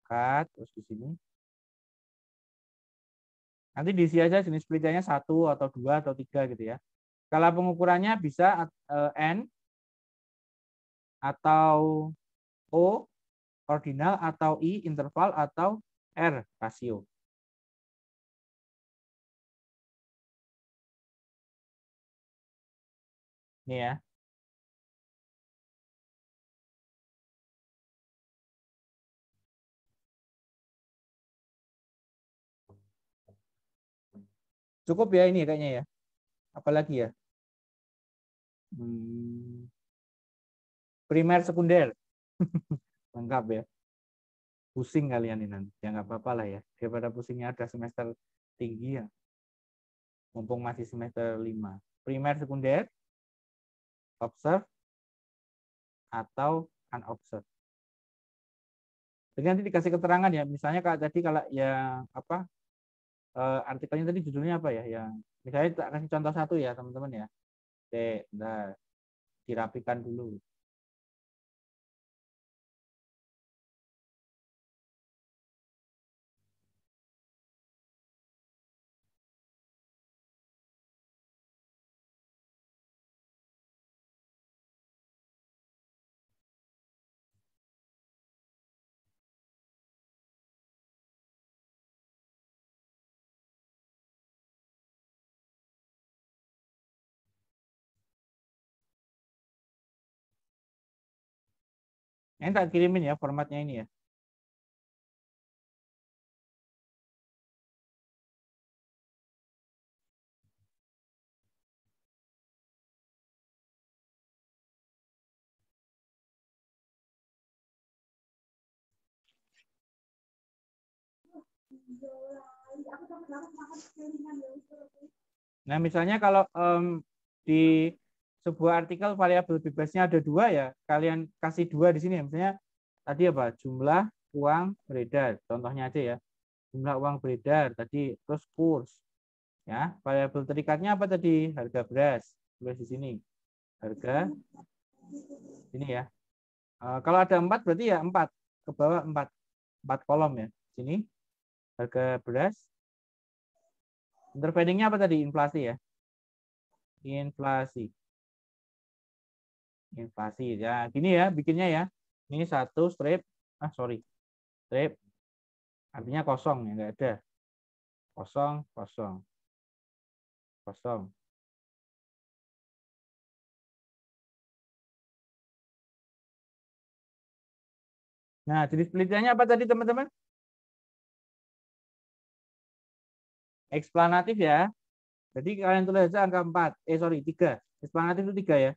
cut terus di sini. Nanti diisi aja jenis penelitiannya 1 atau 2 atau 3 gitu ya. Skala pengukurannya bisa N atau O ordinal atau I interval atau R rasio. Ini ya. Cukup ya ini kayaknya ya. Apalagi ya? Primer sekunder. Lengkap ya. Pusing kalian ini nanti. Ya nggak apa-apa lah ya. Daripada pusingnya ada semester tinggi ya. Mumpung masih semester 5. Primer sekunder, observe, atau unobserved. Jadi nanti dikasih keterangan ya. Misalnya kalau tadi kalau yang apa artikelnya tadi judulnya apa ya? Yang misalnya tak kasih contoh satu ya teman-teman ya. Oke, nah dirapikan dulu. Ini tak kirimin ya formatnya ini ya. Nah, misalnya kalau di sebuah artikel variabel bebasnya ada 2 ya, kalian kasih 2 di sini. Misalnya tadi apa? Jumlah uang beredar. Contohnya aja ya. Jumlah uang beredar tadi, terus kurs. Ya, variabel terikatnya apa tadi? Harga beras. Tulis di sini. Harga ini ya. Kalau ada 4 berarti ya 4 ke bawah 4 kolom ya. Sini harga beras. Interveningnya apa tadi? Inflasi ya. Inflasi ya. Gini ya bikinnya ya. Ini 1 strip. Strip. Artinya kosong ya, enggak ada. Kosong. Nah, jenis penelitiannya apa tadi teman-teman? Eksplanatif ya. Jadi kalian tulis aja angka 3. Eksplanatif itu 3 ya.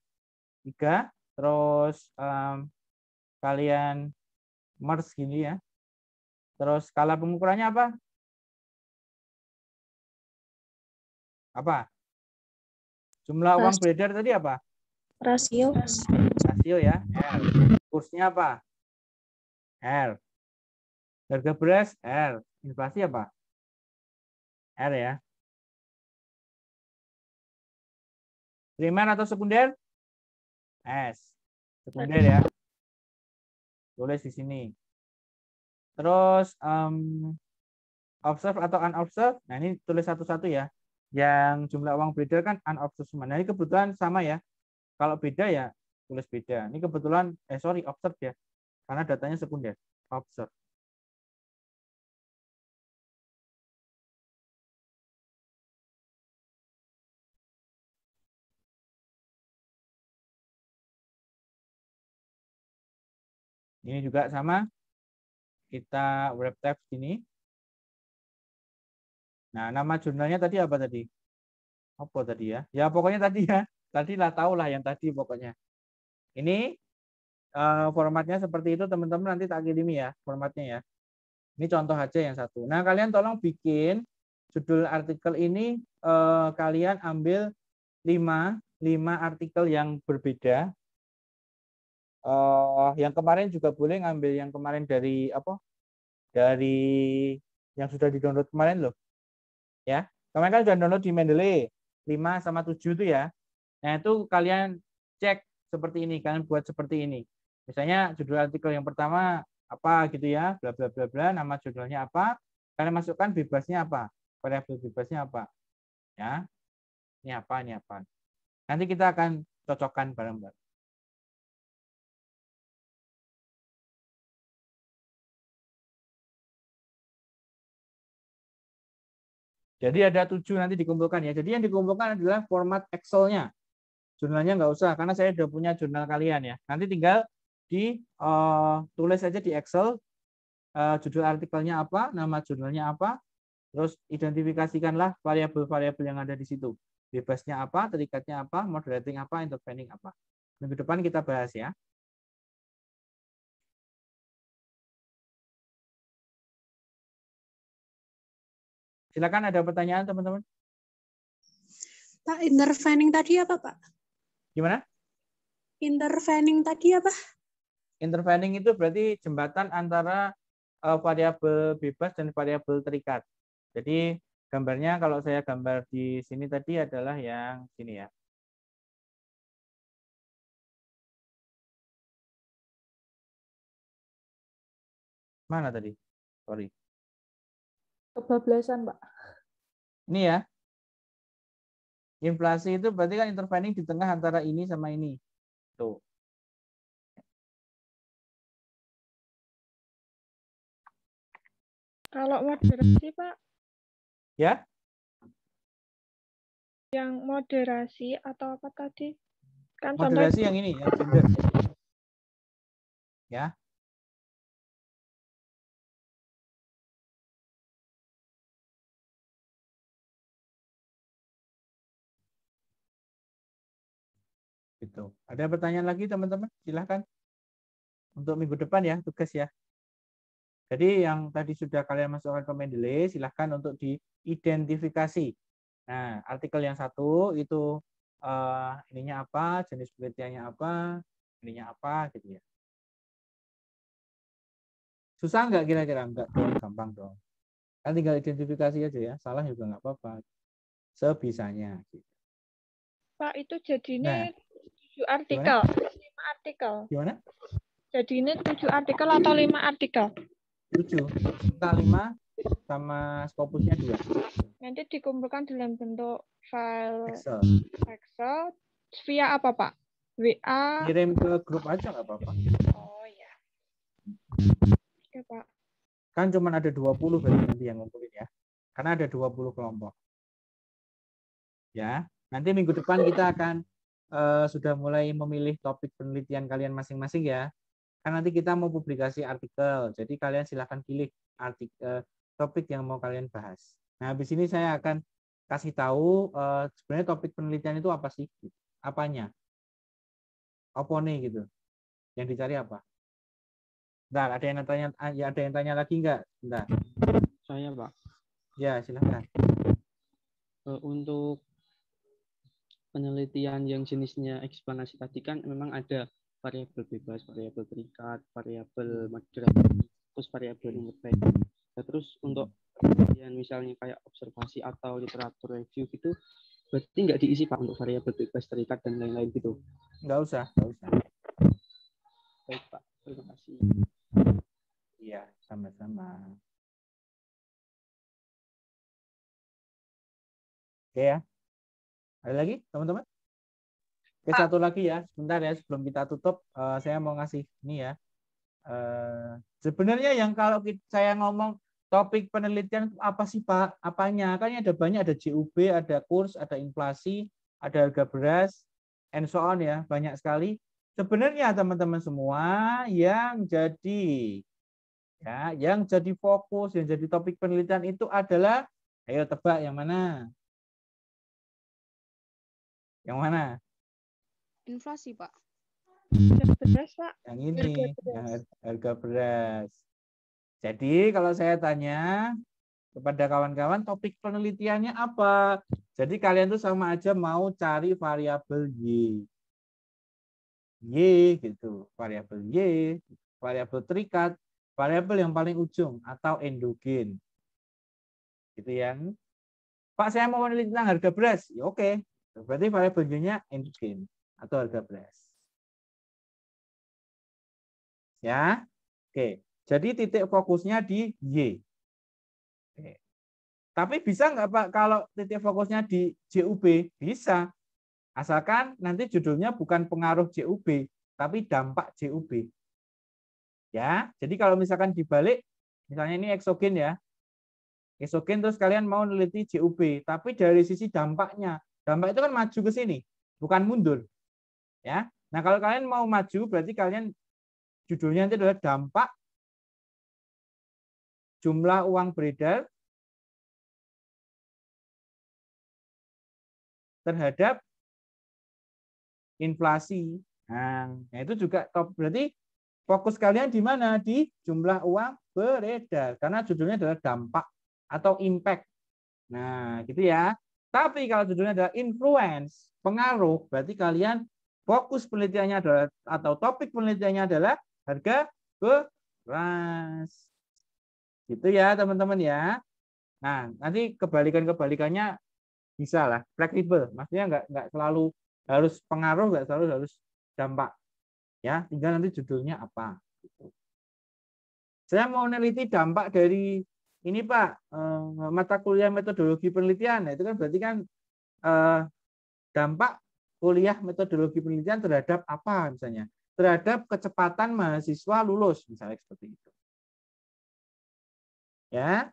3, terus kalian merge gini ya. Terus skala pengukurannya apa? Apa? Jumlah uang beredar tadi apa? Rasio. Rasio ya, R. Kursnya apa? R. Harga beras, R. Inflasi apa? R ya. Primer atau sekunder? S. Sekunder ya. Tulis di sini. Terus observe atau unobserved. Nah, ini tulis satu-satu ya. Yang jumlah uang beredar kan unobserved semua. Nah, ini kebetulan sama ya. Kalau beda ya tulis beda. Ini kebetulan observe ya. Karena datanya sekunder. Observe. Ini juga sama. Kita wrap text ini. Nah, nama jurnalnya tadi apa tadi? Apa tadi ya? Ya pokoknya tadi ya. Tadi lah tahu lah yang tadi pokoknya. Ini formatnya seperti itu teman-teman, nanti tak kirimi ya formatnya ya. Ini contoh aja yang satu. Nah, kalian tolong bikin judul artikel ini kalian ambil 5 artikel yang berbeda. Yang kemarin juga boleh ngambil yang kemarin dari apa? Dari yang sudah di-download kemarin loh. Ya. Kemarin kan sudah download di Mendeley 5 sama 7 itu ya. Nah, itu kalian cek seperti ini, kalian buat seperti ini. Misalnya judul artikel yang pertama apa gitu ya, bla bla bla bla, nama judulnya apa, kalian masukkan bebasnya apa, variabel bebasnya apa. Ya. Ini apa. Nanti kita akan cocokkan bareng-bareng. Jadi ada 7 nanti dikumpulkan ya. Jadi yang dikumpulkan adalah format Excel-nya. Jurnalnya nggak usah, karena saya sudah punya jurnal kalian ya. Nanti tinggal tulis aja di Excel judul artikelnya apa, nama jurnalnya apa, terus identifikasikanlah variabel-variabel yang ada di situ. Bebasnya apa, terikatnya apa, moderating apa, intervening apa. Minggu depan kita bahas ya. Silakan, ada pertanyaan teman-teman. Pak, intervening tadi apa, Pak? Gimana? Intervening tadi apa? Intervening itu berarti jembatan antara variabel bebas dan variabel terikat. Jadi gambarnya kalau saya gambar di sini tadi adalah yang sini ya. Mana tadi? Sorry. Kebablasan, Pak. Ini ya. Inflasi itu berarti kan intervening di tengah antara ini sama ini. Tuh. Kalau moderasi, Pak? Ya? Yang moderasi atau apa tadi? Kan moderasi contoh... yang ini, yang gender. Ya. Gitu. Ada pertanyaan lagi teman-teman? Silahkan. Untuk minggu depan ya, tugas ya. Jadi yang tadi sudah kalian masukkan ke Mendeley, silahkan untuk diidentifikasi. Nah, artikel yang satu itu ininya apa, jenis penelitiannya apa, ininya apa, gitu ya. Susah nggak kira-kira? Enggak dong, gampang dong. Kan tinggal identifikasi aja ya, salah juga nggak apa-apa. Sebisanya. Gitu. Pak, itu jadinya 7 artikel, Gimana? 5 artikel. Gimana? Jadi ini 7 artikel atau 5 artikel? 7. Kita 5 sama Scopusnya 2. Nanti dikumpulkan dalam bentuk file Excel. Via apa, Pak? WA? Kirim ke grup aja nggak apa-apa. Oh ya. Oke, Pak. Kan cuma ada 20 berarti nanti yang ngumpulin ya. Karena ada 20 kelompok. Ya, nanti minggu depan kita akan sudah mulai memilih topik penelitian kalian masing-masing ya. Kan nanti kita mau publikasi artikel. Jadi kalian silahkan pilih topik yang mau kalian bahas. Nah, habis ini saya akan kasih tahu sebenarnya topik penelitian itu apa sih. apanya? Opone gitu. Yang dicari apa? Bentar, ada yang tanya, ya ada yang tanya lagi enggak? Bentar. Saya, Pak. Ya, silakan. Untuk penelitian yang jenisnya eksplanasi tadi kan memang ada variabel bebas, variabel terikat, variabel moderator, terus variabel independen. Nah, terus untuk penelitian misalnya kayak observasi atau literatur review gitu, berarti nggak diisi Pak untuk variabel bebas, terikat, dan lain-lain gitu? Nggak usah, nggak usah. Baik Pak, terima kasih. Iya, sama-sama. Oke ya. Ada lagi teman-teman? Oke, satu lagi ya. Sebentar ya, sebelum kita tutup, saya mau ngasih ini ya. Sebenarnya yang kalau saya ngomong topik penelitian apa sih Pak? Apanya? Kan ada banyak, ada JUB, ada kurs, ada inflasi, ada harga beras, and so on ya. Banyak sekali. Sebenarnya teman-teman semua yang jadi fokus, yang jadi topik penelitian itu adalah, ayo tebak yang mana? Yang mana? Inflasi, Pak. Beras, Pak. Yang ini, yang harga beras. Jadi kalau saya tanya kepada kawan-kawan, topik penelitiannya apa? Jadi kalian tuh sama aja mau cari variabel Y. Y gitu, variabel Y, variabel terikat, variabel yang paling ujung atau endogen. Gitu ya. Pak, saya mau meneliti tentang harga beras. Ya oke. Berarti variabel Y-nya endogen atau harga beras. Ya. Oke. Jadi titik fokusnya di Y. Oke. Tapi bisa nggak Pak kalau titik fokusnya di JUB? Bisa. Asalkan nanti judulnya bukan pengaruh JUB, tapi dampak JUB. Ya. Jadi kalau misalkan dibalik, misalnya ini eksogen ya. Eksogen terus kalian mau meneliti JUB, tapi dari sisi dampaknya. Dampak itu kan maju ke sini, bukan mundur. Ya. Nah, kalau kalian mau maju berarti kalian judulnya nanti adalah dampak jumlah uang beredar terhadap inflasi. Nah, itu juga top. Berarti fokus kalian di mana? Di jumlah uang beredar. Karena judulnya adalah dampak atau impact. Nah, gitu ya. Tapi kalau judulnya adalah influence, pengaruh, berarti kalian fokus penelitiannya adalah, atau topik penelitiannya adalah harga beras. Gitu ya, teman-teman ya. Nah, nanti kebalikannya bisa lah, fleksibel. Maksudnya nggak selalu harus pengaruh, nggak selalu harus dampak. Ya, tinggal nanti judulnya apa. Gitu. Saya mau meneliti dampak dari ini Pak, mata kuliah metodologi penelitian. Nah, itu kan berarti kan dampak kuliah metodologi penelitian terhadap apa misalnya? Terhadap kecepatan mahasiswa lulus, misalnya seperti itu. Ya.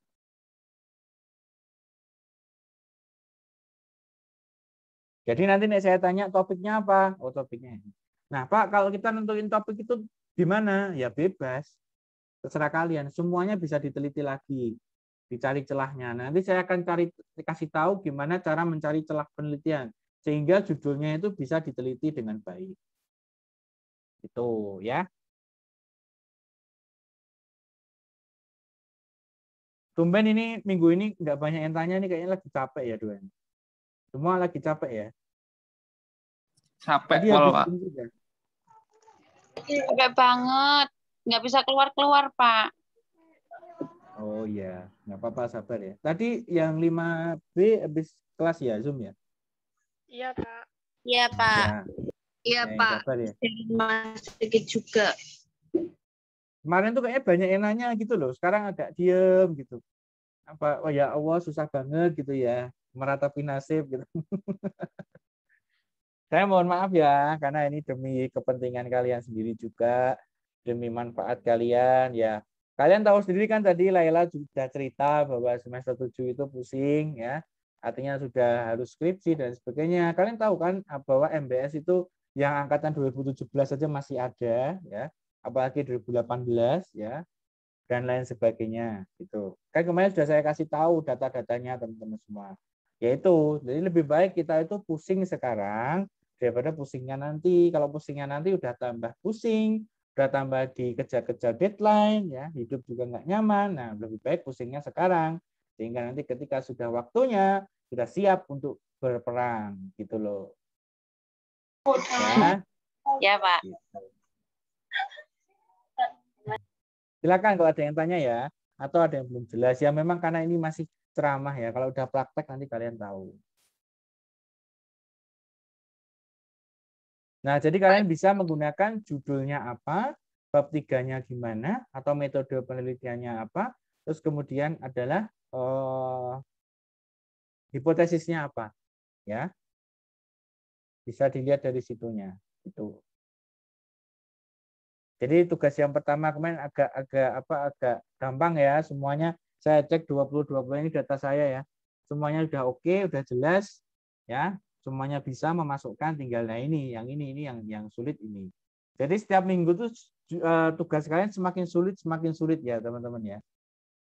Jadi nanti nih saya tanya topiknya apa? Oh, topiknya ini. Nah, Pak, kalau kita nentuin topik itu gimana? Ya bebas. Terserah kalian. Semuanya bisa diteliti lagi. Dicari celahnya. Nanti saya akan kasih tahu gimana cara mencari celah penelitian. Sehingga judulnya itu bisa diteliti dengan baik. Itu ya. Tumben ini minggu ini nggak banyak yang tanya nih, kayaknya lagi capek ya Dua. Semua lagi capek ya. Capek kalau Pak. Capek banget. Nggak bisa keluar-keluar, Pak. Oh iya, nggak apa-apa, sabar ya. Tadi yang 5B habis kelas ya, Zoom ya? Iya, Pak. Iya, Pak. Ya. Iya, Pak. Sabar ya. Sedikit juga. Kemarin tuh kayaknya banyak yang nanya gitu loh. Sekarang agak diem gitu. Apa? Oh ya Allah, susah banget gitu ya. Meratapi nasib gitu. Saya mohon maaf ya, karena ini demi kepentingan kalian sendiri juga, demi manfaat kalian ya. Kalian tahu sendiri kan tadi Laila sudah cerita bahwa semester 7 itu pusing ya. Artinya sudah harus skripsi dan sebagainya. Kalian tahu kan bahwa MBS itu yang angkatan 2017 saja masih ada ya, apalagi 2018 ya, dan lain sebagainya gitu. Kan kemarin sudah saya kasih tahu data-datanya teman-teman semua. Yaitu, jadi lebih baik kita itu pusing sekarang daripada pusingnya nanti. Kalau pusingnya nanti udah tambah pusing, udah tambah dikejar-kejar deadline, ya hidup juga nggak nyaman. Nah, lebih baik pusingnya sekarang, sehingga nanti ketika sudah waktunya sudah siap untuk berperang, gitu loh. Ya, Ya, Pak. gitu. Silakan kalau ada yang tanya ya, atau ada yang belum jelas ya. Memang karena ini masih ceramah ya. Kalau udah praktek nanti kalian tahu. Nah, jadi kalian bisa menggunakan judulnya apa, bab 3-nya gimana, atau metode penelitiannya apa, terus kemudian adalah hipotesisnya apa, ya. Bisa dilihat dari situnya. Itu. Jadi tugas yang pertama kemarin agak gampang ya, semuanya saya cek 20 ini data saya ya. Semuanya udah oke, udah jelas ya. Semuanya bisa memasukkan, tinggal nah ini yang sulit ini. Jadi setiap minggu tuh tugas kalian semakin sulit ya teman-teman ya.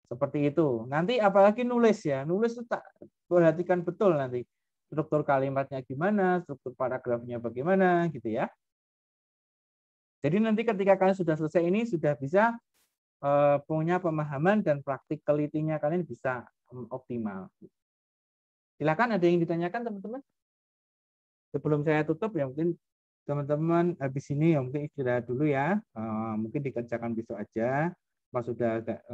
Seperti itu. Nanti apalagi nulis ya. Nulis itu tak perhatikan betul nanti. Struktur kalimatnya gimana, struktur paragrafnya bagaimana gitu ya. Jadi nanti ketika kalian sudah selesai ini sudah bisa punya pemahaman dan practicality-nya kalian bisa optimal. Silakan ada yang ditanyakan teman-teman. Sebelum saya tutup ya mungkin teman-teman habis ini ya mungkin istirahat dulu ya. Mungkin dikerjakan besok aja. Pas sudah agak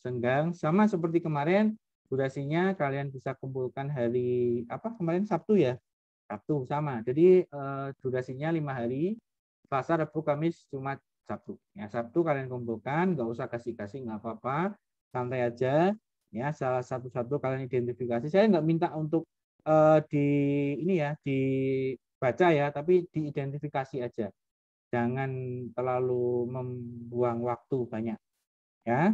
senggang. Sama seperti kemarin durasinya kalian bisa kumpulkan hari apa kemarin Sabtu ya. Sabtu sama. Jadi durasinya 5 hari. Selasa, Rabu, Kamis, Jumat, Sabtu. Ya Sabtu kalian kumpulkan, nggak usah kasih-kasih nggak apa-apa. Santai aja. Ya salah satu-satu kalian identifikasi. Saya nggak minta untuk dibaca ya, tapi diidentifikasi aja. Jangan terlalu membuang waktu banyak. Ya.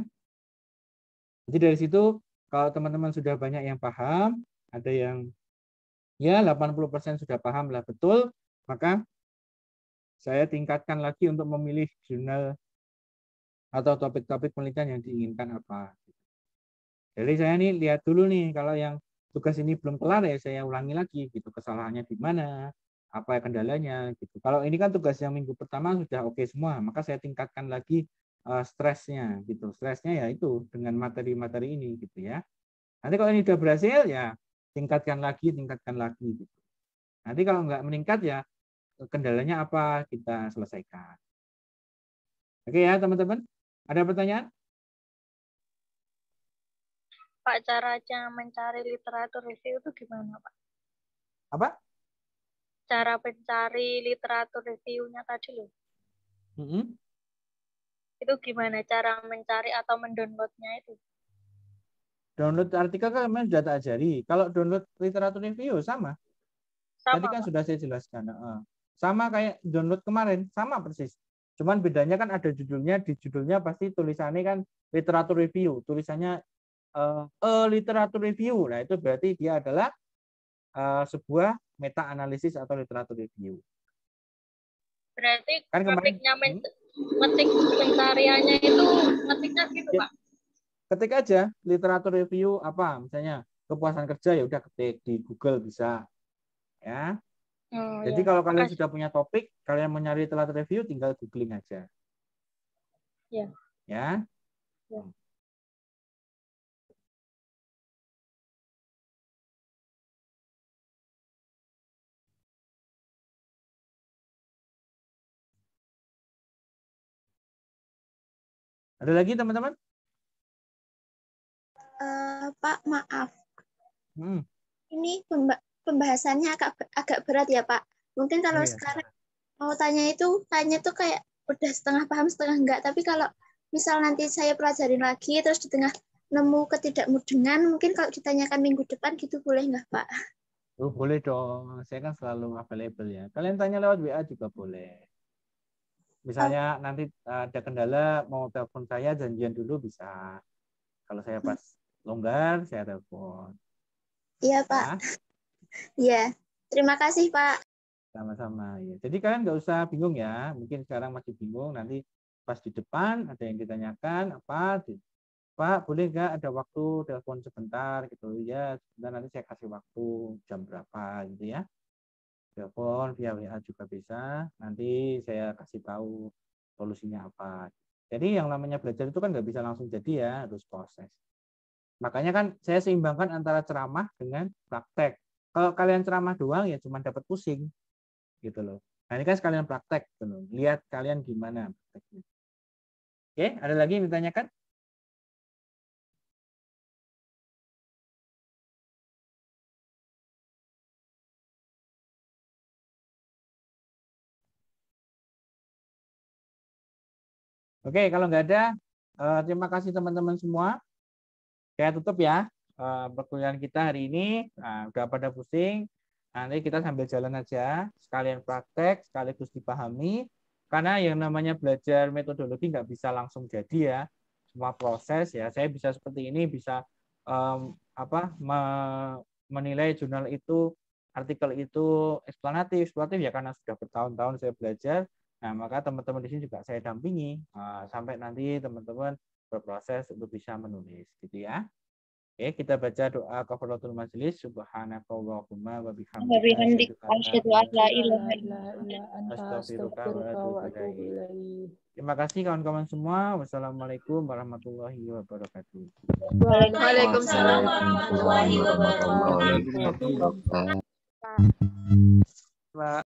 Jadi dari situ kalau teman-teman sudah banyak yang paham, ada yang ya 80% sudah paham lah betul, maka saya tingkatkan lagi untuk memilih jurnal atau topik-topik penelitian yang diinginkan apa. Jadi saya nih lihat dulu nih kalau yang tugas ini belum kelar ya saya ulangi lagi gitu kesalahannya di mana, apa kendalanya gitu. Kalau ini kan tugas yang minggu pertama sudah oke semua, maka saya tingkatkan lagi stresnya gitu. Stresnya ya itu dengan materi-materi ini gitu ya. Nanti kalau ini sudah berhasil ya tingkatkan lagi gitu. Nanti kalau nggak meningkat ya kendalanya apa kita selesaikan. Oke ya teman-teman, ada pertanyaan? Pak, caranya mencari literatur review itu gimana, Pak? Apa? Cara mencari literatur review-nya tadi loh. Itu gimana cara mencari atau mendownloadnya itu? Download artikel kan memang sudah tak ajari. Kalau download literatur review sama. Tadi kan Pak sudah saya jelaskan. Sama kayak download kemarin, sama persis. Cuman bedanya kan ada judulnya, di judulnya pasti tulisannya kan literatur review. Tulisannya literatur review. Nah, itu berarti dia adalah sebuah meta analisis atau literatur review. Berarti kan ngetik pencariannya itu ngetiknya gitu, Pak. Ketik aja literatur review apa, misalnya kepuasan kerja ya udah ketik di Google bisa. Ya. Jadi kalau kalian sudah punya topik, kalian mau nyari literatur review tinggal googling aja. Ya. Ya. Ada lagi teman-teman? Pak, maaf. Ini pembahasannya agak berat ya, Pak. Mungkin kalau sekarang mau tanya tuh kayak udah setengah paham, setengah enggak. Tapi kalau misal nanti saya pelajarin lagi, terus di tengah nemu ketidakmudengan, mungkin kalau ditanyakan minggu depan gitu boleh nggak, Pak? Oh, boleh dong. Saya kan selalu available ya. Kalian tanya lewat WA juga boleh. Misalnya nanti ada kendala mau telepon saya janjian dulu bisa. Kalau saya pas longgar saya telepon. Iya Pak. Iya. Terima kasih Pak. Sama-sama ya. Jadi kalian nggak usah bingung ya. Mungkin sekarang masih bingung. Nanti pas di depan ada yang ditanyakan apa? Pak boleh nggak ada waktu telepon sebentar gitu ya. Sebentar nanti saya kasih waktu jam berapa gitu ya. telepon, via WA juga bisa. Nanti saya kasih tahu solusinya apa. Jadi yang namanya belajar itu kan nggak bisa langsung jadi ya, harus proses. Makanya kan saya seimbangkan antara ceramah dengan praktek. Kalau kalian ceramah doang ya cuma dapat pusing gitu loh. Nah ini kan sekalian praktek gitu loh. Lihat kalian gimana prakteknya. Oke, ada lagi yang ditanyakan? Oke, kalau nggak ada, terima kasih teman-teman semua. Saya tutup ya perkuliahan kita hari ini. Nah, udah pada pusing. Nanti kita sambil jalan aja, sekalian praktek, sekaligus dipahami. Karena yang namanya belajar metodologi nggak bisa langsung jadi ya. Semua proses ya. Saya bisa seperti ini, bisa menilai jurnal itu, artikel itu eksplanatif ya karena sudah bertahun-tahun saya belajar. Nah, maka teman-teman di sini juga saya dampingi sampai nanti teman-teman berproses untuk bisa menulis gitu ya. Oke, kita baca doa kafaratul majelis. Subhanakallahumma wa bihamdika asyhadu an la ilaha illa anta astaghfiruka wa atubu ilaik. Terima kasih kawan-kawan semua. Wassalamualaikum warahmatullahi wabarakatuh. Waalaikumsalam warahmatullahi wabarakatuh.